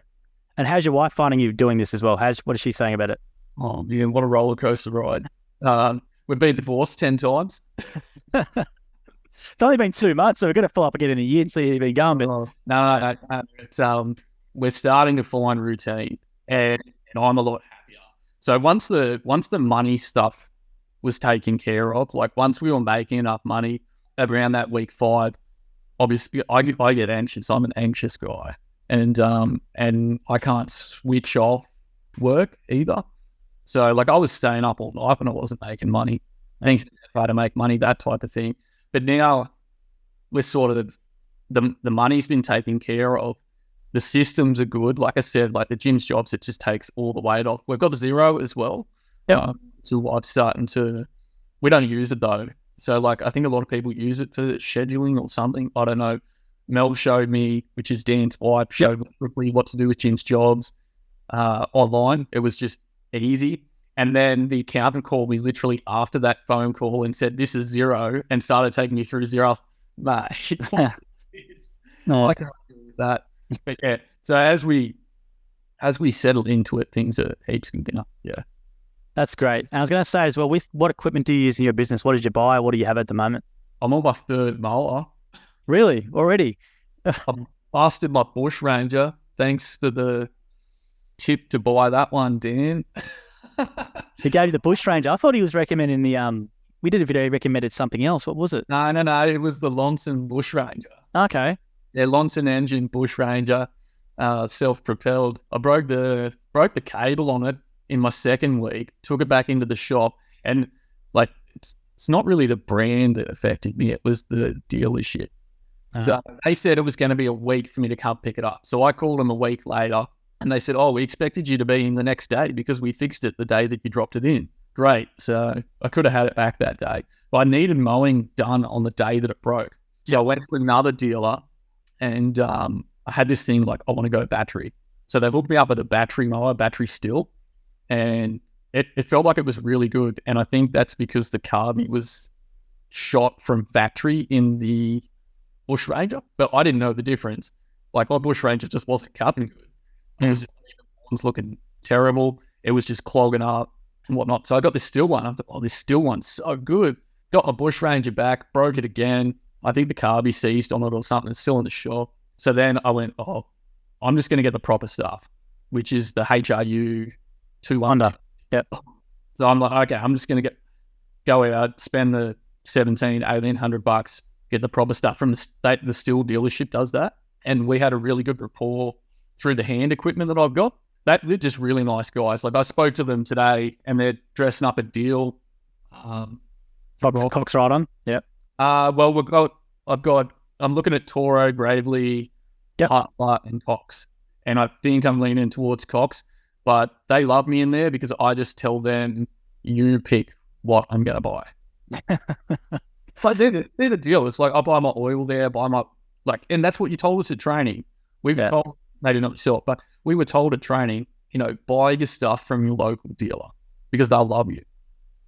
And how's your wife finding you doing this as well? What is she saying about it? Oh man, what a roller coaster ride. We've been divorced 10 times. It's only been 2 months, so we're going to follow up again in a year and see how you've been going. But No. It's, we're starting to find routine, and I'm a lot happier. So once the money stuff was taken care of, like once we were making enough money around that week 5, obviously I get anxious. I'm an anxious guy, and I can't switch off work either. So like I was staying up all night when I wasn't making money. I think try to make money, that type of thing. But now we're sort of the money's been taken care of. The systems are good. Like I said, like the Jim's Jobs, it just takes all the weight off. We've got the Xero as well. Yeah. So I'm starting to, we don't use it though. So like, I think a lot of people use it for scheduling or something. I don't know. Mel showed me, which is Dan's wife, showed me quickly what to do with Jim's Jobs online. It was just easy. And then the accountant called me literally after that phone call and said, this is Xero, and started taking me through Xero. Mate, I can't deal with that. But yeah, so as we settle into it, things are heaps good enough. Yeah. That's great. And I was going to say as well, with what equipment do you use in your business? What did you buy? What do you have at the moment? I'm on my 3rd mower. Really? Already? I've busted my Bush Ranger. Thanks for the tip to buy that one, Dan. He gave you the Bush Ranger. I thought he was recommending we did a video, he recommended something else. What was it? No. It was the Lonson Bush Ranger. Okay. Yeah, Lonson engine Bush Ranger, self-propelled. I broke the cable on it in my 2nd week, took it back into the shop, and like it's not really the brand that affected me, it was the dealership. So they said it was going to be a week for me to come pick it up. So I called them a week later, and they said, oh, we expected you to be in the next day because we fixed it the day that you dropped it in. Great. So I could have had it back that day, but I needed mowing done on the day that it broke. So I went to another dealer and I had this thing like, I want to go battery. So they hooked me up with a battery mower, battery still, and it felt like it was really good. And I think that's because the Carby was shot from factory in the Bush Ranger, but I didn't know the difference. Like my Bush Ranger just wasn't cutting good. It was just looking terrible. It was just clogging up and whatnot. So I got this still one. I thought, oh, this still one's so good. Got my Bush Ranger back, broke it again. I think the Carby seized on it or something. It's still in the shop. So then I went, oh, I'm just going to get the proper stuff, which is the HRU 210. Yep. So I'm like, okay, I'm just going to go out, spend the $1,800, get the proper stuff from the Stihl dealership does that. And we had a really good rapport through the hand equipment that I've got. They're just really nice guys. Like I spoke to them today and they're dressing up a deal. Cox right on. Yep. Well, I'm looking at Toro, Gravely, Hartford and Cox. And I think I'm leaning towards Cox, but they love me in there because I just tell them, you pick what I'm going to buy. So they're the deal. It's like I buy my oil there, and that's what you told us at training. We were told, they did not sell it, but we were told at training, buy your stuff from your local dealer because they'll love you.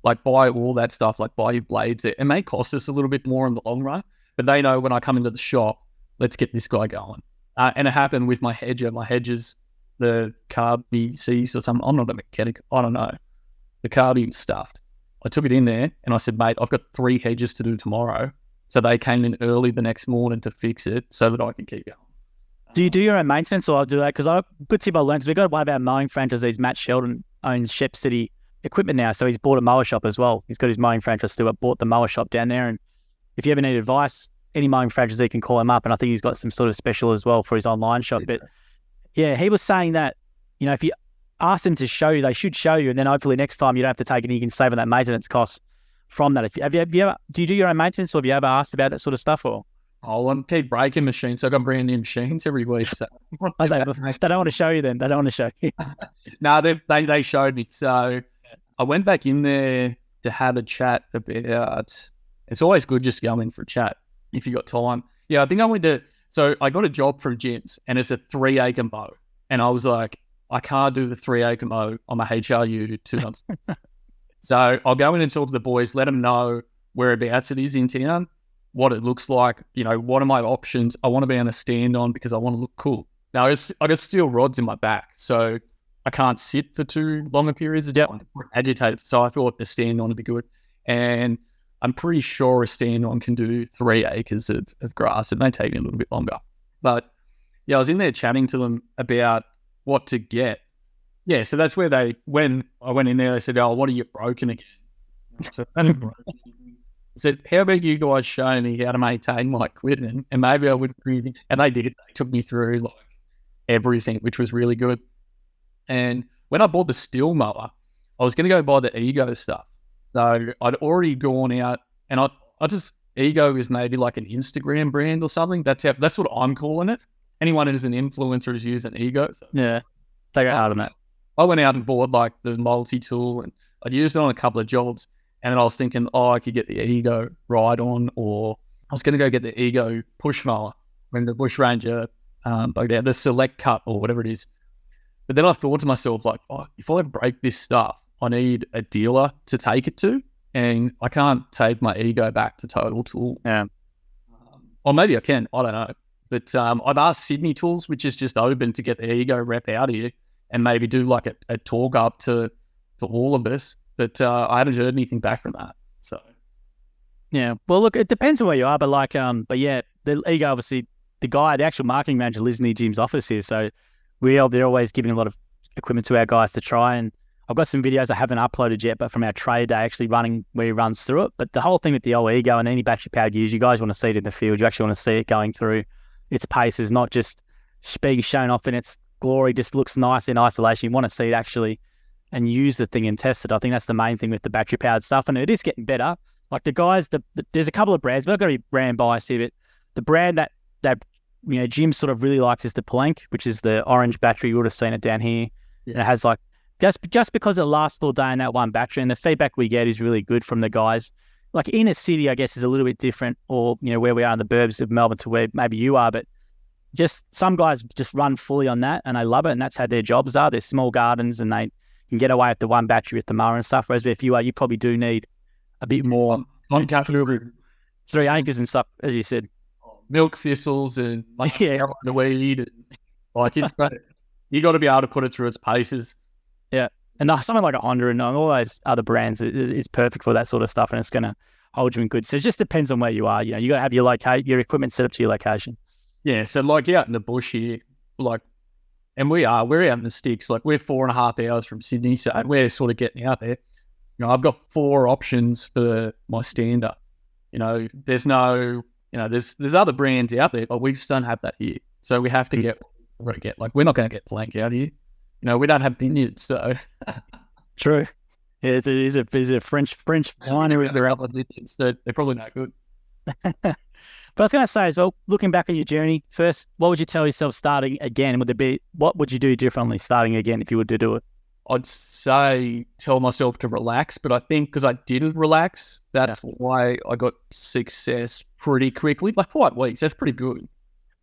Like buy all that stuff, like buy your blades there. It may cost us a little bit more in the long run, but they know when I come into the shop, let's get this guy going. And it happened with my hedger. My hedges, the Carby seized or something. I'm not a mechanic. I don't know. The Carby was stuffed. I took it in there and I said, mate, I've got 3 hedges to do tomorrow. So they came in early the next morning to fix it so that I can keep going. Do you do your own maintenance or I'll do that? Because a good tip I learned, because we've got one of our mowing franchisees, Matt Sheldon, owns Shep City equipment now. So he's bought a mower shop as well. He's got his mowing franchise still, but bought the mower shop down there. And if you ever need advice, any mowing franchisee can call him up. And I think he's got some sort of special as well for his online shop. But yeah, he was saying that, if you ask them to show you, they should show you. And then hopefully next time you don't have to take it and you can save on that maintenance cost from that. Do you do your own maintenance or have you ever asked about that sort of stuff or? Oh, I keep breaking machines. So I've got brand new machines every week. So. They don't want to show you then. They don't want to show you. No, they showed me. So I went back in there to have a chat about, it's always good just going for a chat if you got time. Yeah, I think I got a job from Jim's and it's a 3-acre mow. And I was like, I can't do the 3-acre mow on my HRU 2 months. So I'll go in and talk to the boys, let them know whereabouts it is in town, what it looks like, what are my options. I want to be on a stand on because I want to look cool. Now, I got steel rods in my back, so I can't sit for too longer periods of time. Agitated. So I thought a stand on would be good. And I'm pretty sure a stand on can do 3 acres of grass. It may take me a little bit longer. But yeah, I was in there chatting to them about what to get. Yeah, so that's where when I went in there, they said, oh, what are you broken again? So I said, how about you guys show me how to maintain my equipment and maybe I wouldn't do anything. And they did. They took me through like everything, which was really good. And when I bought the Stihl mower, I was going to go buy the Ego stuff. So I'd already gone out and I just, Ego is maybe like an Instagram brand or something. That's what I'm calling it. Anyone who's an influencer is using Ego. So. Yeah, they go hard on that. I went out and bought like the multi-tool and I'd used it on a couple of jobs. And then I was thinking, I could get the Ego ride-on, or I was going to go get the Ego push mower when the Bush Ranger bugged out, the Select Cut or whatever it is. But then I thought to myself, like, if I break this stuff, I need a dealer to take it to, and I can't take my Ego back to Total Tool. Yeah. Or maybe I can, I don't know. But I've asked Sydney Tools, which is just open, to get the Ego rep out here and maybe do like a talk up to all of us. But I haven't heard anything back from that. So, yeah. Well, look, it depends on where you are, but yeah, the Ego, obviously, the actual marketing manager lives near Jim's office here, so they're always giving a lot of equipment to our guys to try. And I've got some videos I haven't uploaded yet, but from our trade day actually running where he runs through it. But the whole thing with the old Ego and any battery powered gears, you guys want to see it in the field. You actually want to see it going through its paces, not just being shown off in its glory. Just looks nice in isolation. You want to see it actually and use the thing and test it. I think that's the main thing with the battery powered stuff, and it is getting better. Like the guys, there's a couple of brands, but I've got to be brand biased here. But the brand that Jim sort of really likes is the Plank, which is the orange battery. You would have seen it down here. Yeah. And it has like just because it lasts all day in that one battery, and the feedback we get is really good from the guys like inner city, I guess, is a little bit different, or, where we are in the burbs of Melbourne to where maybe you are, but just some guys just run fully on that and they love it, and that's how their jobs are. They're small gardens and they can get away with the one battery with the mower and stuff, whereas if you are, you probably do need a bit more. On capital, 3 acres and stuff, as you said. Milk thistles and the weed. And, like, it's you got to be able to put it through its paces. Yeah. And something like a Honda and all those other brands is perfect for that sort of stuff, and it's going to hold you in good. So it just depends on where you are. You got to have your equipment set up to your location. Yeah. So like out in the bush here, like, and we're out in the sticks. Like, we're 4.5 hours from Sydney, so we're sort of getting out there. I've got 4 options for my stander. There's no, there's other brands out there, but we just don't have that here. So we have to get. Like, we're not going to get plank out here. We don't have vineyards, so. True. Yeah, it is a French winery. They're probably not good. But I was going to say as well, looking back at your journey, first, what would you tell yourself starting again? What would you do differently starting again if you were to do it? I'd say tell myself to relax, but I think because I didn't relax, that's why I got success pretty quickly. Like 5 weeks, that's pretty good.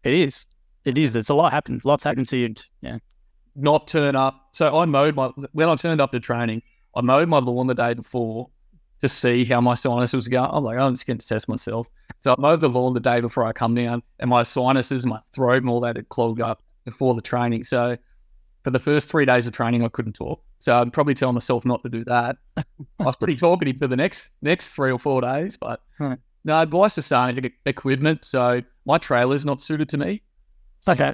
It is. It's a lot happened. Lots happened to you. Yeah. Not turn up. So when I turned up to training, I mowed my lawn the day before to see how my sinus was going. I'm like, I'm just going to test myself. So I mowed the lawn the day before I come down, and my sinuses, my throat and all that had clogged up before the training. So for the first 3 days of training, I couldn't talk. So I'd probably tell myself not to do that. I was pretty talkative for the next 3 or 4 days, but no, advice for starting to get equipment. So my trailer's not suited to me. Okay.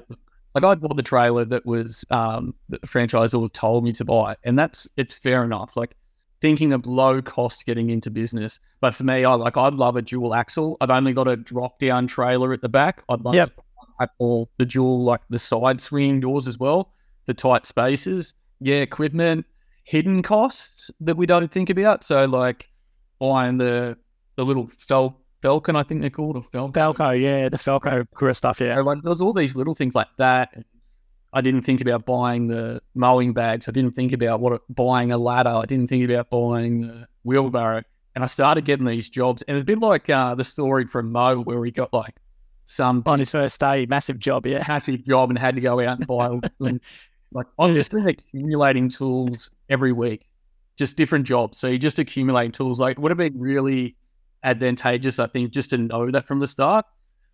Like, I bought the trailer that was that the franchisor told me to buy, and it's fair enough. Like, thinking of low cost getting into business, but for me, I'd love a dual axle. I've only got a drop down trailer at the back. I'd love to have all the dual, like the side swinging doors as well, the tight spaces. Yeah, equipment, hidden costs that we don't think about. So like buying the little Falcon, I think they're called, or Falco, yeah, the Falco career stuff, yeah. Like, there's all these little things like that. I didn't think about buying the mowing bags. I didn't think about buying a ladder. I didn't think about buying the wheelbarrow. And I started getting these jobs. And it's a bit like the story from Mo, where he got like on his first day, massive job, yeah. Massive job, and had to go out and buy like, I'm just accumulating tools every week, just different jobs. So you just accumulate tools. Like, it would have been really advantageous, I think, just to know that from the start.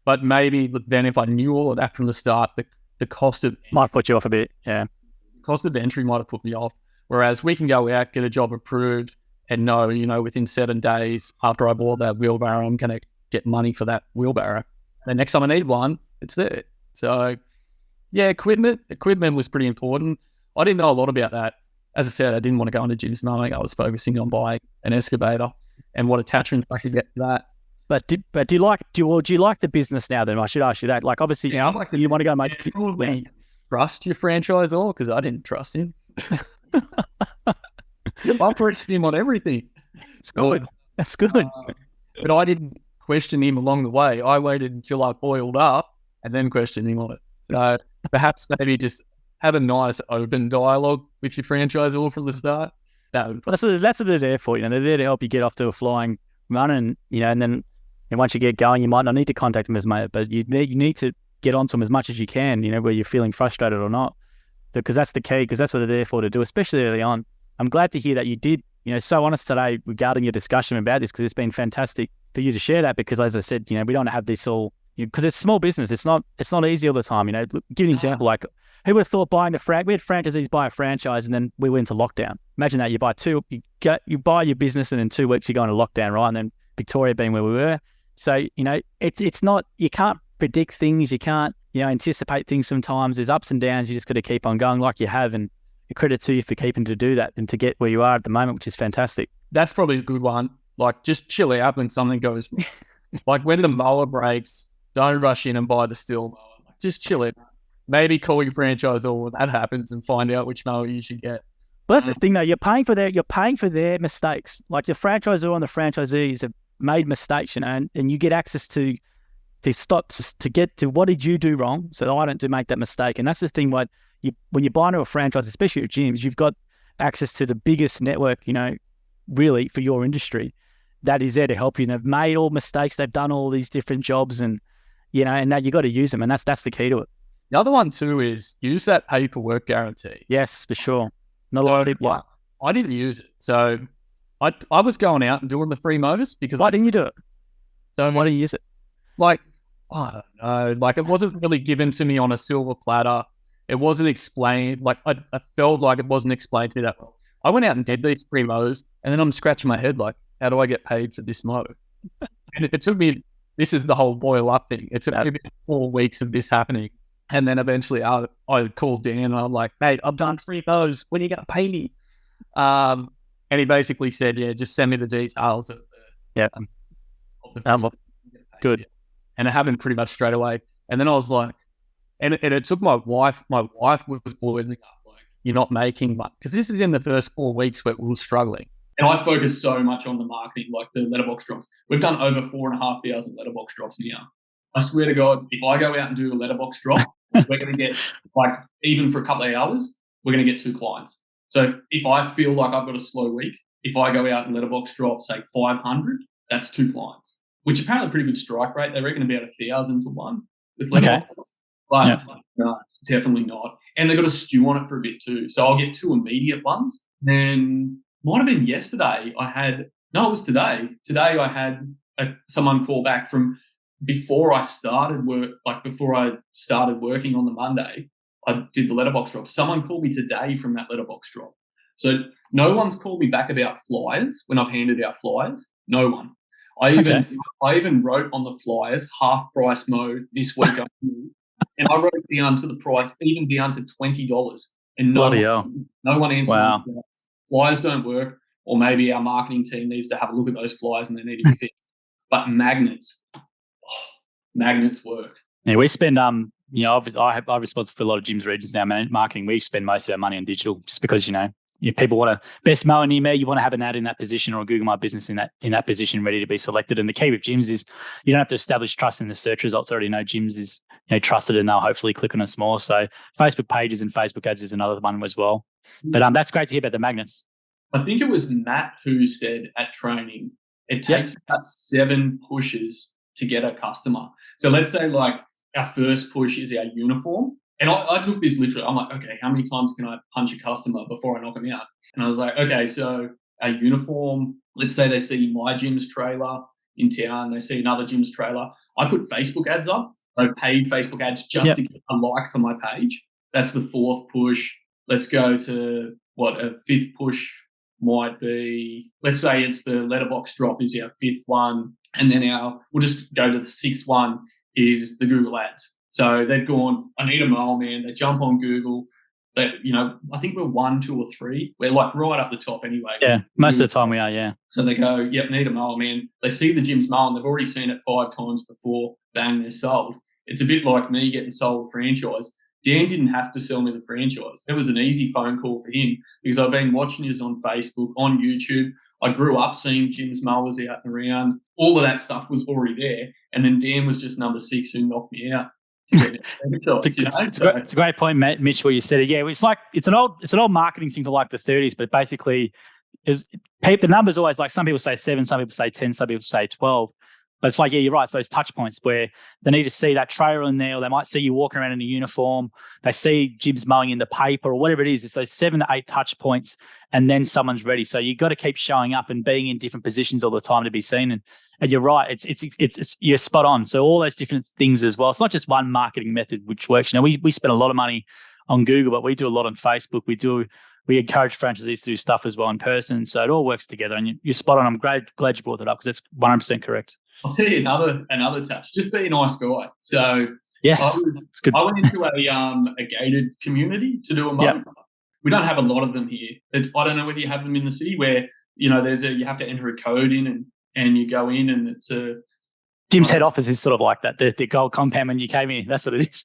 But maybe then if I knew all of that from the start, the cost of might put you off a bit. Yeah. The cost of entry might have put me off. Whereas we can go out, get a job approved, and know, within 7 days after I bought that wheelbarrow, I'm going to get money for that wheelbarrow. The next time I need one, it's there. So yeah, equipment was pretty important. I didn't know a lot about that. As I said, I didn't want to go into Jim's mowing. I was focusing on buying an excavator and what attachments I could get to that. But do you like the business now? Then I should ask you that. Like, obviously, you want to go make. Trust your franchisor, because I didn't trust him. I questioned him on everything. It's good. That's good. But I didn't question him along the way. I waited until I boiled up and then questioned him on it. So perhaps maybe just have a nice open dialogue with your franchisor from the start. That's what they're there for. They're there to help you get off to a flying run, and and then once you get going, you might not need to contact them as much, but you need to get onto them as much as you can. Where you're feeling frustrated or not, because that's the key. Because that's what they're there for, to do, especially early on. I'm glad to hear that you did. So honest today regarding your discussion about this, because it's been fantastic for you to share that. Because as I said, we don't have this all, because it's small business. It's not easy all the time. Look, give an example. Like, who would have thought we had franchisees buy a franchise, and then we went into lockdown. Imagine that. You buy your business, and in 2 weeks you go into lockdown, right? And then Victoria being where we were. So, it's not, you can't predict things. You can't, anticipate things sometimes. There's ups and downs. You just got to keep on going like you have, and credit to you for keeping to do that and to get where you are at the moment, which is fantastic. That's probably a good one. Like, just chill out when something goes, like when the mower breaks, don't rush in and buy the steel mower. Like, just chill it. Maybe call your franchisor when that happens and find out which mower you should get. But that's the thing, though. You're paying for their mistakes. Like, your franchisor and the franchisees have made mistakes, and you get access to get to what did you do wrong, so that I don't make that mistake. And that's the thing. When you buy into a franchise, especially at gyms, you've got access to the biggest network, really, for your industry. that is there to help you. And they've made all mistakes. They've done all these different jobs, and and that you got to use them, and that's the key to it. The other one too is use that paperwork guarantee. Yes, for sure. Not a lot of people. I didn't use it, so I was going out and doing the free motors because. Why didn't you do it? So why do you use it? Like, I don't know. Like, it wasn't really given to me on a silver platter. It wasn't explained. Like, I felt like it wasn't explained to me that well. I went out and did these free motors, and then I'm scratching my head like, how do I get paid for this mow? And it took me. This is the whole boil up thing. It took me 4 weeks of this happening, and then eventually I called Dan and I'm like, mate, I've done free mows. When are you gonna pay me? And he basically said, yeah, just send me the details of the good. And it happened pretty much straight away. And then I was like, and it took my wife was boiling up, like, you're not making much. Because this is in the first 4 weeks where we were struggling. And I focus so much on the marketing, like the letterbox drops. We've done over 4,500 letterbox drops now. I swear to God, if I go out and do a letterbox drop, we're going to get, like, even for a couple of hours, we're going to get 2 clients. So if I feel like I've got a slow week, if I go out and letterbox drop, say 500, that's 2 clients, which apparently a pretty good strike rate. They reckon about 1,000 to 1 with letterbox drops. But no, definitely not. And they've got to stew on it for a bit too. So I'll get 2 immediate ones. Then might have been yesterday. It was today. Today I had someone call back from before I started work, like before I started working on the Monday. I did the letterbox drop. Someone called me today from that letterbox drop. So no one's called me back about flyers when I've handed out flyers. No one. I even wrote on the flyers half price mode this week, and I wrote down to the price, even down to $20, and no one answered. Wow. Flyers don't work, or maybe our marketing team needs to have a look at those flyers and they need to be fixed. But magnets work. Yeah, we spend I'm responsible for a lot of Jim's regions now, marketing. We spend most of our money on digital just because people want to best mower near me. You want to have an ad in that position or a Google My Business in that position ready to be selected. And the key with Jim's is you don't have to establish trust in the search results. Already know Jim's is trusted, and they'll hopefully click on us more. So Facebook pages and Facebook ads is another one as well. But that's great to hear about the magnets. I think it was Matt who said at training it takes about 7 pushes to get a customer. So let's say like our first push is our uniform. And I took this literally. I'm like, okay, how many times can I punch a customer before I knock them out? And I was like, okay, so our uniform, let's say they see my gym's trailer in town, they see another gym's trailer. I put Facebook ads up, so paid Facebook ads just to get a like for my page. That's the 4th push. Let's go to a 5th push might be, let's say it's the letterbox drop is our 5th one. And then we'll just go to the 6th one is the Google ads. So they've gone, I need a mower, man. They jump on Google. I think we're 1, 2, or 3. We're like right up the top anyway. Yeah, most of the time we are, yeah. So they go, yep, need a mower, man. They see the gym's mower and they've already seen it 5 times before, bang, they're sold. It's a bit like me getting sold a franchise. Dan didn't have to sell me the franchise. It was an easy phone call for him because I've been watching his on Facebook, on YouTube. I grew up seeing Jim's mowers out and around. All of that stuff was already there. And then Dan was just number 6 who knocked me out. It's a great point, Mitch, where you said it. Yeah, it's an old marketing thing for like the 30s, but basically, the numbers always, like, some people say 7, some people say 10, some people say 12. But it's like, yeah, you're right. It's those touch points where they need to see that trailer in there, or they might see you walking around in a uniform. They see Jim's mowing in the paper or whatever it is. It's those 7 to 8 touch points, and then someone's ready. So you've got to keep showing up and being in different positions all the time to be seen. And you're right. It's you're spot on. So all those different things as well. It's not just one marketing method which works. We spend a lot of money on Google, but we do a lot on Facebook. We encourage franchisees to do stuff as well in person. So it all works together. And you're spot on. I'm glad you brought that up because it's 100% correct. I'll tell you another touch. Just be a nice guy. So yes, it's good. I went into a gated community to do a mow. We don't have a lot of them here. I don't know whether you have them in the city where you have to enter a code in and you go in and it's a. Jim's head office is sort of like that. The gold compound when you came in. That's what it is.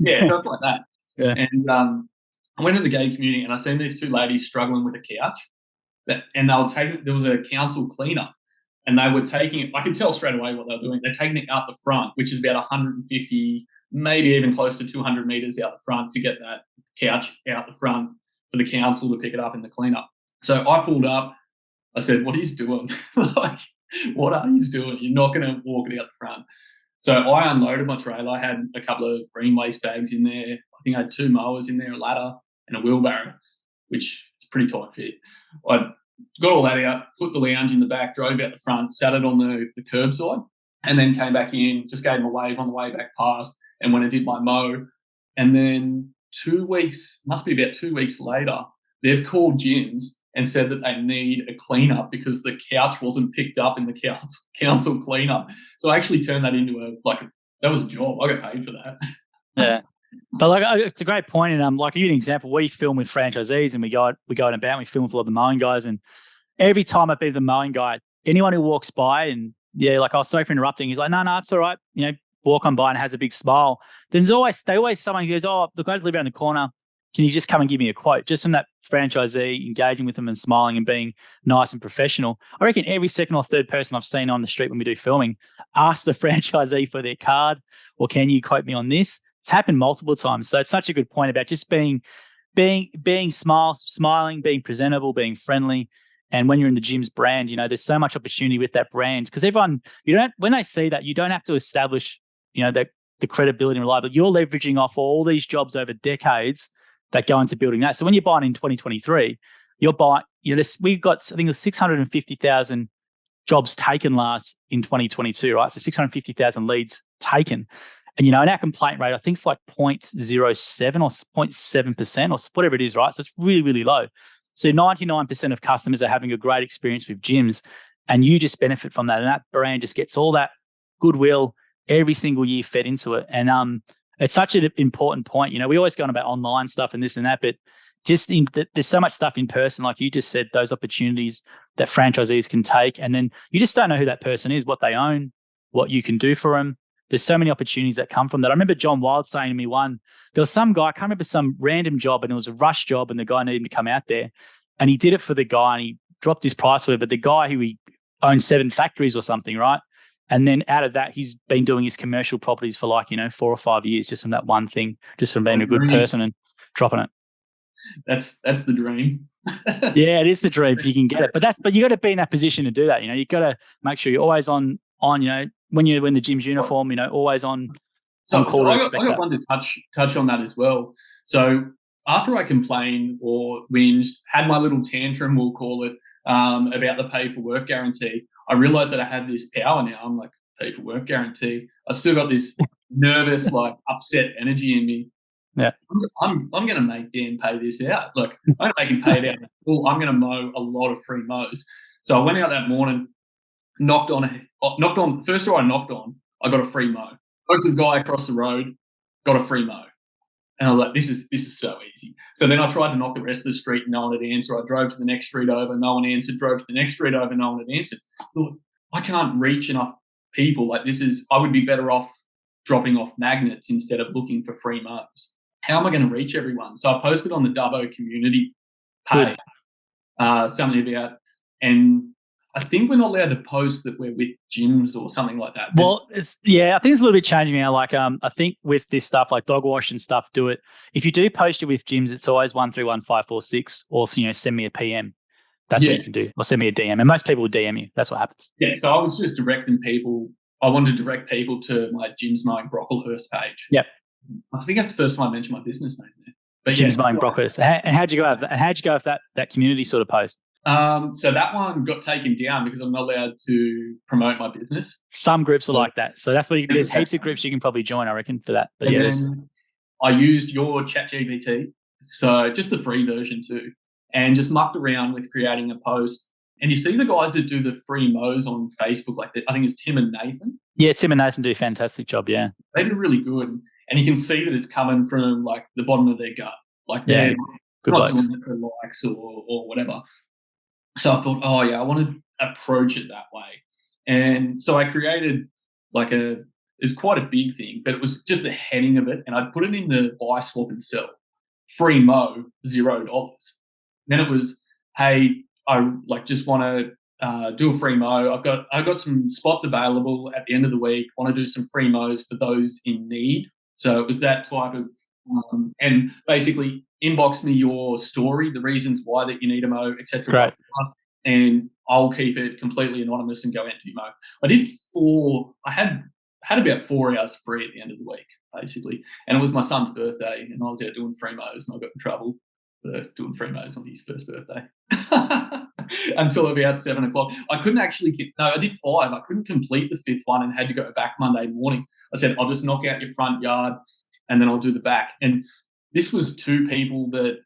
Yeah, just like that. Yeah. And I went in the gated community and I seen these 2 ladies struggling with a couch, and there was a council cleaner. And they were taking it, I could tell straight away what they were doing. They're taking it out the front, which is about 150, maybe even close to 200 metres out the front to get that couch out the front for the council to pick it up in the cleanup. So I pulled up. I said, what are you doing? what are you doing? You're not going to walk it out the front. So I unloaded my trailer. I had a couple of green waste bags in there. I think I had 2 mowers in there, a ladder, and a wheelbarrow, which is pretty tight fit. I got all that out, put the lounge in the back, drove out the front, sat it on the curbside, and then came back in, just gave them a wave on the way back past, and when I did my mow. And then 2 weeks, must be about 2 weeks later, they've called Jim's and said that they need a cleanup because the couch wasn't picked up in the council cleanup. So I actually turned that into that was a job. I got paid for that. Yeah. But like, it's a great point. And like, give you an example. We film with franchisees, and we go about and we film with a lot of the mowing guys. And every time I've been the mowing guy, anyone who walks by and like, oh, sorry for interrupting. He's like, no, it's all right. Walk on by and has a big smile. Then they always someone who goes, oh, look, I live around the corner. Can you just come and give me a quote? Just from that franchisee engaging with them and smiling and being nice and professional. I reckon every second or third person I've seen on the street when we do filming ask the franchisee for their card, or can you quote me on this? It's happened multiple times. So it's such a good point about just being smiling, being presentable, being friendly. And when you're in the Jim's brand, there's so much opportunity with that brand, because everyone, when they see that, you don't have to establish, the credibility and reliability. You're leveraging off all these jobs over decades that go into building that. So when you're buying in 2023, you're buying, we've got, I think, 650,000 jobs taken last in 2022, right? So 650,000 leads taken. And, and our complaint rate, I think it's like 0.07 or 0.7% or whatever it is, right? So it's really, really low. So 99% of customers are having a great experience with Jim's, and you just benefit from that. And that brand just gets all that goodwill every single year fed into it. And it's such an important point. We always go on about online stuff and this and that, but just there's so much stuff in person, like you just said, those opportunities that franchisees can take. And then you just don't know who that person is, what they own, what you can do for them. There's so many opportunities that come from that. I remember John Wild saying to me there was some guy, I can't remember, some random job, and it was a rush job, and the guy needed him to come out there, and he did it for the guy, and he dropped his price for it. But the guy who he owns 7 factories or something, right? And then out of that, he's been doing his commercial properties for 4 or 5 years, just from that one thing, just from being a good person and dropping it. That's the dream. Yeah, it is the dream if you can get it. But you got to be in that position to do that. You got to make sure you're always on. When you're in the Jim's uniform, always on. So I got one to touch on that as well. So after I complained or whinged, had my little tantrum, we'll call it, about the pay for work guarantee, I realized that I had this power now. I'm like, pay for work guarantee. I still got this nervous, upset energy in me. Yeah, I'm going to make Dan pay this out. Look, I'm going to make him pay it out in full. I'm going to mow a lot of free mows. So I went out that morning, knocked on. First door I knocked on, I got a free mow. Spoke to the guy across the road, got a free mow. And I was like, this is so easy. So then I tried to knock the rest of the street, and no one had answered. I drove to the next street over, no one answered. Drove to the next street over, no one had answered. I thought, I can't reach enough people. I would be better off dropping off magnets instead of looking for free mows. How am I going to reach everyone? So I posted on the Dubbo community page something about, and I think we're not allowed to post that we're with Jim's or something like that. Well, I think it's a little bit changing now. I think with this stuff, like dog wash and stuff, do it. If you do post it with Jim's, it's always 131546, or send me a PM. That's what you can do, or send me a DM. And most people will DM you. That's what happens. Yeah. So I was just directing people. I wanted to direct people to my Jim's Mowing Brocklehurst page. Yep. I think that's the first time I mentioned my business name there. But Jim's Mowing Brocklehurst. And how'd you go with that community sort of post? So that one got taken down because I'm not allowed to promote my business. Some groups are like that. So that's where there's heaps of groups you can probably join, I reckon, for that. But I used your ChatGPT, so just the free version too, and just mucked around with creating a post. And you see the guys that do the free mows on Facebook, I think it's Tim and Nathan. Yeah, Tim and Nathan do a fantastic job, yeah. They do really good. And you can see that it's coming from the bottom of their gut. They're not doing it for likes or whatever. So I thought, I want to approach it that way. And so I created it was quite a big thing, but it was just the heading of it. And I put it in the buy, swap and sell. Free mow, $0. Then it was, hey, I just want to do a free mow. I've got some spots available at the end of the week. Want to do some free mows for those in need. So it was that type of, and basically inbox me your story, the reasons why that you need a mow, etc. and I'll keep it completely anonymous and go out and do mow. I did 4. I had about 4 hours free at the end of the week, basically, and it was my son's birthday, and I was out doing free mows, and I got in trouble for doing free mows on his first birthday until about 7 o'clock. I couldn't actually I did 5. I couldn't complete the 5th one and had to go back Monday morning. I said, I'll just knock out your front yard and then I'll do the back. And this was 2 people that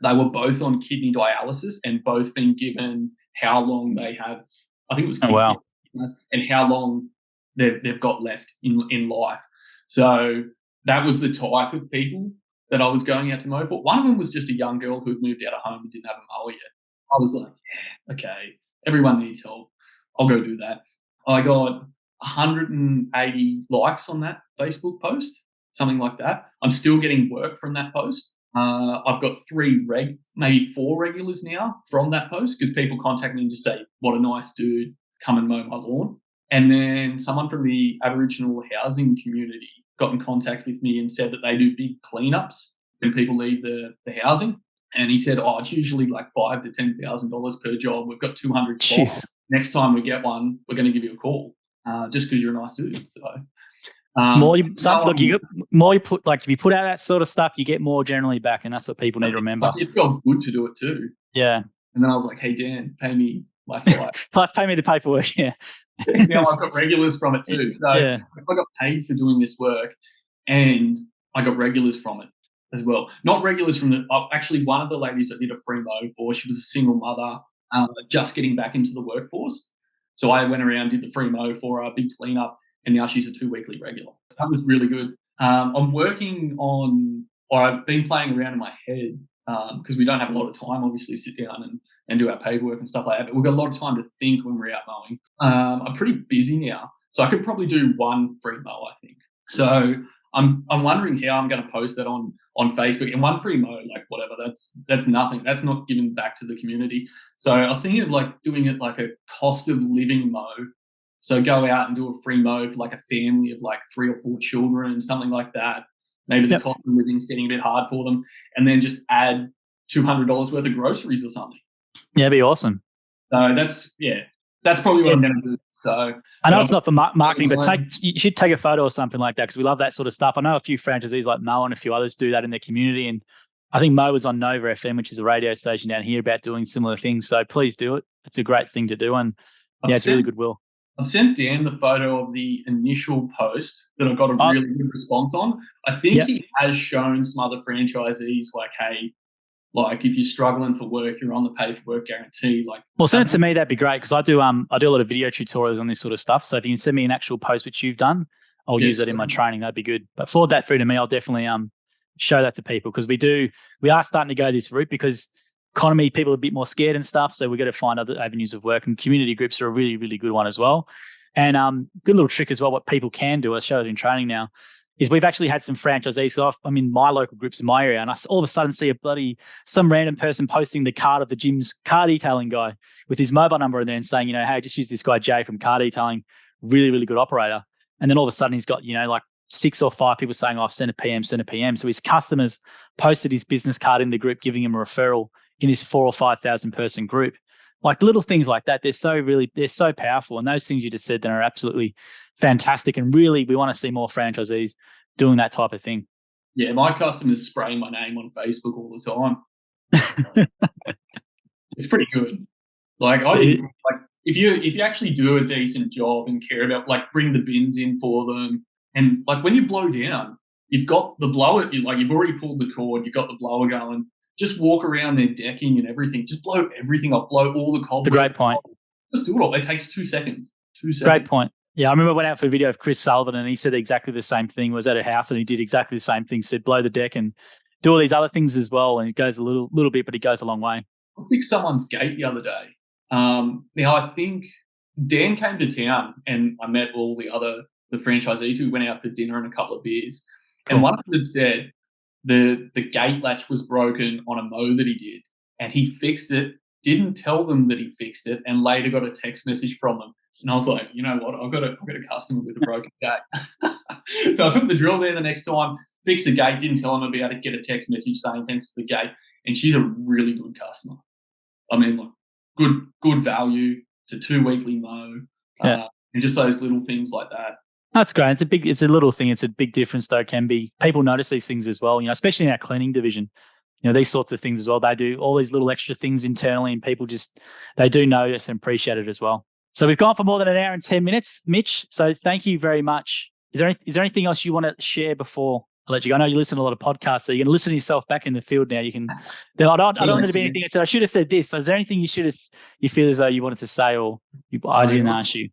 they were both on kidney dialysis and both been given how long they have. I think it was kidney dialysis, and how long they've got left in life. So that was the type of people that I was going out to mow for. One of them was just a young girl who had moved out of home and didn't have a mower yet. I was like, yeah, okay, everyone needs help. I'll go do that. I got 180 likes on that Facebook post, something like that. I'm still getting work from that post. I've got maybe 4 regulars now from that post, because people contact me and just say, what a nice dude, come and mow my lawn. And then someone from the Aboriginal housing community got in contact with me and said that they do big cleanups when people leave the housing. And he said, it's usually like $5,000 to $10,000 per job. We've got 200 spots. Next time we get one, we're going to give you a call, just because you're a nice dude. So if you put out that sort of stuff, you get more generally back, and that's what people need to remember. It felt good to do it too. Yeah. And then I was like, hey Dan, pay me my flight. Plus pay me the paperwork. Yeah. Now I've got regulars from it too. So I got paid for doing this work, and I got regulars from it as well. Not regulars from actually one of the ladies I did a free mow for, she was a single mother, just getting back into the workforce. So I went around, did the free mow for her, big cleanup, and now she's a 2 weekly regular. That was really good. I'm working on, or I've been playing around in my head, because we don't have a lot of time, obviously, to sit down and do our paperwork and stuff like that. But we've got a lot of time to think when we're out mowing. I'm pretty busy now, so I could probably do 1 free mow, I think. So I'm wondering how I'm going to post that on Facebook. And 1 free mow, like whatever, that's nothing. That's not giving back to the community. So I was thinking of like doing it like a cost of living mow. So go out and do a free mow for like a family of like 3 or 4 children, something like that. Maybe the cost of living is getting a bit hard for them, and then just add $200 worth of groceries or something. Yeah, it'd be awesome. So that's probably what I'm going to do. So I know it's not for marketing, but you should take a photo or something like that, because we love that sort of stuff. I know a few franchisees like Mo and a few others do that in their community, and I think Mo was on Nova FM, which is a radio station down here, about doing similar things. So please do it. It's a great thing to do, and it's really goodwill. I've sent Dan the photo of the initial post that I got a really good response on. I think he has shown some other franchisees like, hey, like if you're struggling for work, you're on the pay for work guarantee. Like, well, send it to me. That'd be great, because I do a lot of video tutorials on this sort of stuff. So if you can send me an actual post which you've done, I'll use it in my training. That'd be good. But forward that through to me. I'll definitely show that to people, because we are starting to go this route, because economy, people are a bit more scared and stuff. So we've got to find other avenues of work, and community groups are a really, really good one as well. And good little trick as well, what people can do, I show it in training now, is we've actually had some franchisees. So I'm in my local groups in my area, and I all of a sudden see some random person posting the card of the Jim's car detailing guy with his mobile number in there and saying, hey, just use this guy Jay from car detailing, really, really good operator. And then all of a sudden he's got, like 6 or 5 people saying, I've sent a PM. So his customers posted his business card in the group, giving him a referral in this 4,000 or 5,000 person group. Like little things like that, they're so powerful. And those things you just said then are absolutely fantastic. And really, we want to see more franchisees doing that type of thing. Yeah, my customers spraying my name on Facebook all the time. It's pretty good. Like if you actually do a decent job and care about, like, bring the bins in for them, and like when you blow down, you've got the blower, you've already pulled the cord, you've got the blower going. Just walk around their decking and everything. Just blow everything up. Blow all the cobwebs. It's a great point. Just do it all. It takes 2 seconds. 2 seconds. Great point. Yeah, I remember I went out for a video of Chris Sullivan, and he said exactly the same thing. Was at a house and he did exactly the same thing. Said blow the deck and do all these other things as well. And it goes a little bit, but it goes a long way. I fixed someone's gate the other day. Now I think Dan came to town and I met all the franchisees. We went out for dinner and a couple of beers. Cool. And one of them had said, the gate latch was broken on a mow that he did, and he fixed it, didn't tell them that he fixed it, and later got a text message from them. And I was like, you know what, I've got a customer with a broken gate. So I took the drill there the next time, fixed the gate, didn't tell him I'd be able to get a text message saying thanks for the gate, and she's a really good customer. I mean, like, good value. It's a 2-weekly mow, and just those little things like that. That's great. It's a little thing. It's a big difference, though. It can be. People notice these things as well. Especially in our cleaning division. These sorts of things as well. They do all these little extra things internally, and people they do notice and appreciate it as well. So we've gone for more than an hour and 10 minutes, Mitch. So thank you very much. Is there anything else you want to share before I let you go? I know you listen to a lot of podcasts, so you're going to listen to yourself back in the field now. You can. I don't want there to be anything. I should have said this. So is there anything you feel as though you wanted to say, or I didn't ask you?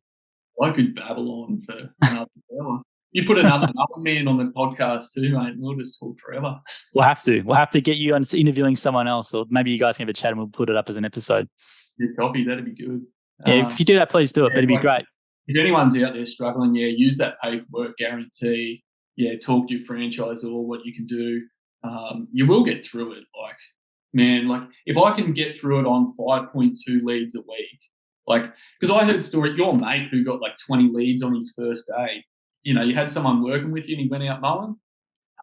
I could babble on for another hour. You put another man on the podcast too, mate, and we'll just talk forever. We'll have to get you on interviewing someone else, or maybe you guys can have a chat and we'll put it up as an episode. Yeah, copy. That'd be good. Yeah, if you do that, please do it. That'd be great. If anyone's out there struggling, use that pay for work guarantee. Talk to your franchisor what you can do. You will get through it. If I can get through it on 5.2 leads a week, because I heard a story, your mate who got 20 leads on his first day. You had someone working with you and he went out mowing.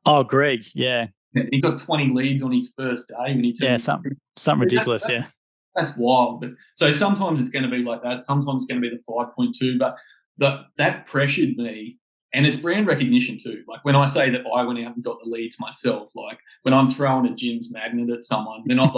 Oh, Greg, yeah. He got 20 leads on his first day when he turned. Something ridiculous, That's wild. But so sometimes it's going to be like that. Sometimes it's going to be the 5.2. But that pressured me, and it's brand recognition too. When I say that I went out and got the leads myself, when I'm throwing a Jim's magnet at someone, they're not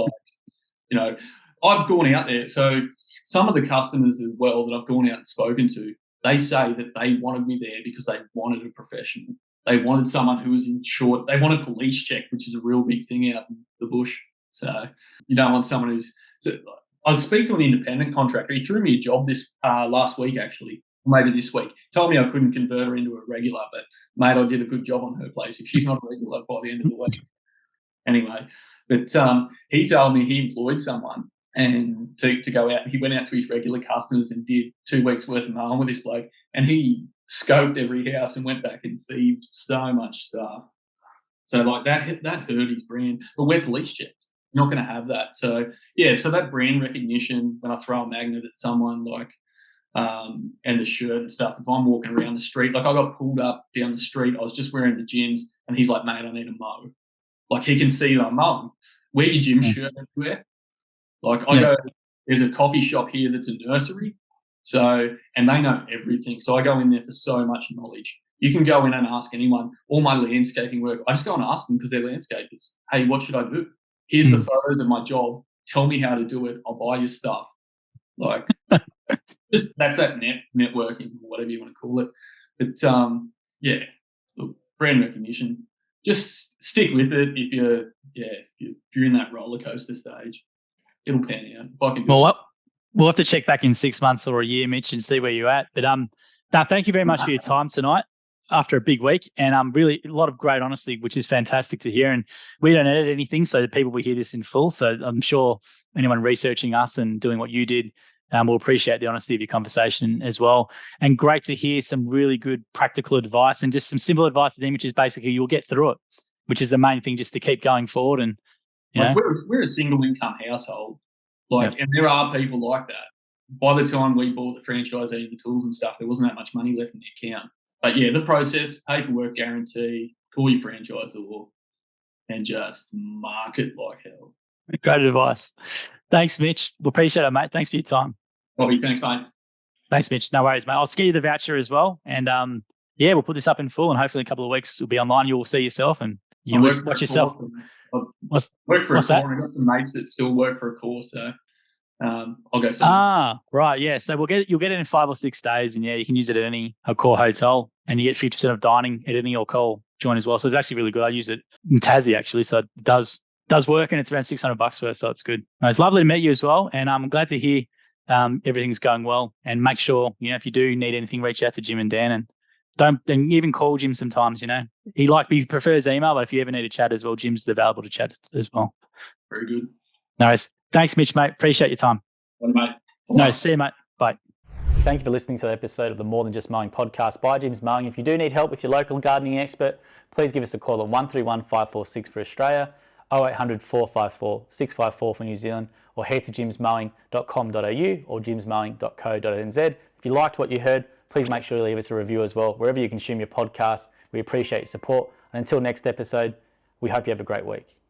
I've gone out there. So some of the customers as well that I've gone out and spoken to, they say that they wanted me there because they wanted a professional. They wanted someone who was insured. They want a police check, which is a real big thing out in the bush. So you don't want someone who's. So I was speaking to an independent contractor. He threw me a job this last week, actually, maybe this week. Told me I couldn't convert her into a regular, but mate, I did a good job on her place. If she's not a regular by the end of the week, anyway. But he told me he employed someone and to go out. He went out to his regular customers and did 2 weeks worth of mowing with this bloke, and he scoped every house and went back and thieved so much stuff. So that hurt his brand. But we're police checked. You're not going to have that. So so that brand recognition when I throw a magnet at someone and the shirt and stuff. If I'm walking around the street, I got pulled up down the street. I was just wearing the gyms, and he's like, "Mate, I need a mow." He can see that I'm mowing. Wear your gym shirt everywhere. I go, there's a coffee shop here that's a nursery. So, and they know everything. So I go in there for so much knowledge. You can go in and ask anyone. All my landscaping work, I just go and ask them because they're landscapers. Hey, what should I do? Here's the photos of my job. Tell me how to do it. I'll buy your stuff. That's that networking, or whatever you want to call it. But look, brand recognition. Just stick with it. If you're in that roller coaster stage, it'll pan out. If I can do it. We'll have to check back in 6 months or a year, Mitch, and see where you're at. But thank you very much for your time tonight after a big week. And really a lot of great honesty, which is fantastic to hear. And we don't edit anything, so people will hear this in full. So I'm sure anyone researching us and doing what you did will appreciate the honesty of your conversation as well. And great to hear some really good practical advice and just some simple advice to them, which is basically you'll get through it, which is the main thing, just to keep going forward. And we're a single income household. And there are people like that. By the time we bought the franchisee the tools and stuff, there wasn't that much money left in the account. But the process, paperwork guarantee, call your franchisor, and just market like hell. Great advice. Thanks, Mitch. We appreciate it, mate. Thanks for your time. Bobby, thanks, mate. Thanks, Mitch. No worries, mate. I'll get you the voucher as well. And we'll put this up in full, and hopefully in a couple of weeks it'll be online. You will see yourself and you can watch yourself. Work for a course. I've got some mates that still work for a course, so I'll go see. Right, yeah. So you'll get it in 5 or 6 days, and you can use it at any Accor hotel, and you get 50% of dining at any Accor joint as well. So it's actually really good. I use it in Tassie actually, so it does work, and it's around $600 worth, so it's good. It's lovely to meet you as well, and I'm glad to hear everything's going well. And make sure if you do need anything, reach out to Jim and Dan, and even call Jim sometimes. He prefers email, but if you ever need to chat as well, Jim's available to chat as well. Very good. No worries. Thanks, Mitch, mate. Appreciate your time. Well, mate. No, see you, mate. Bye. Thank you for listening to the episode of the More Than Just Mowing podcast by Jim's Mowing. If you do need help with your local gardening expert, please give us a call on 131 546 for Australia, 0800 454 654 for New Zealand, or head to jimsmowing.com.au or jimsmowing.co.nz. If you liked what you heard, please make sure to leave us a review as well, wherever you consume your podcast. We appreciate your support. And until next episode, we hope you have a great week.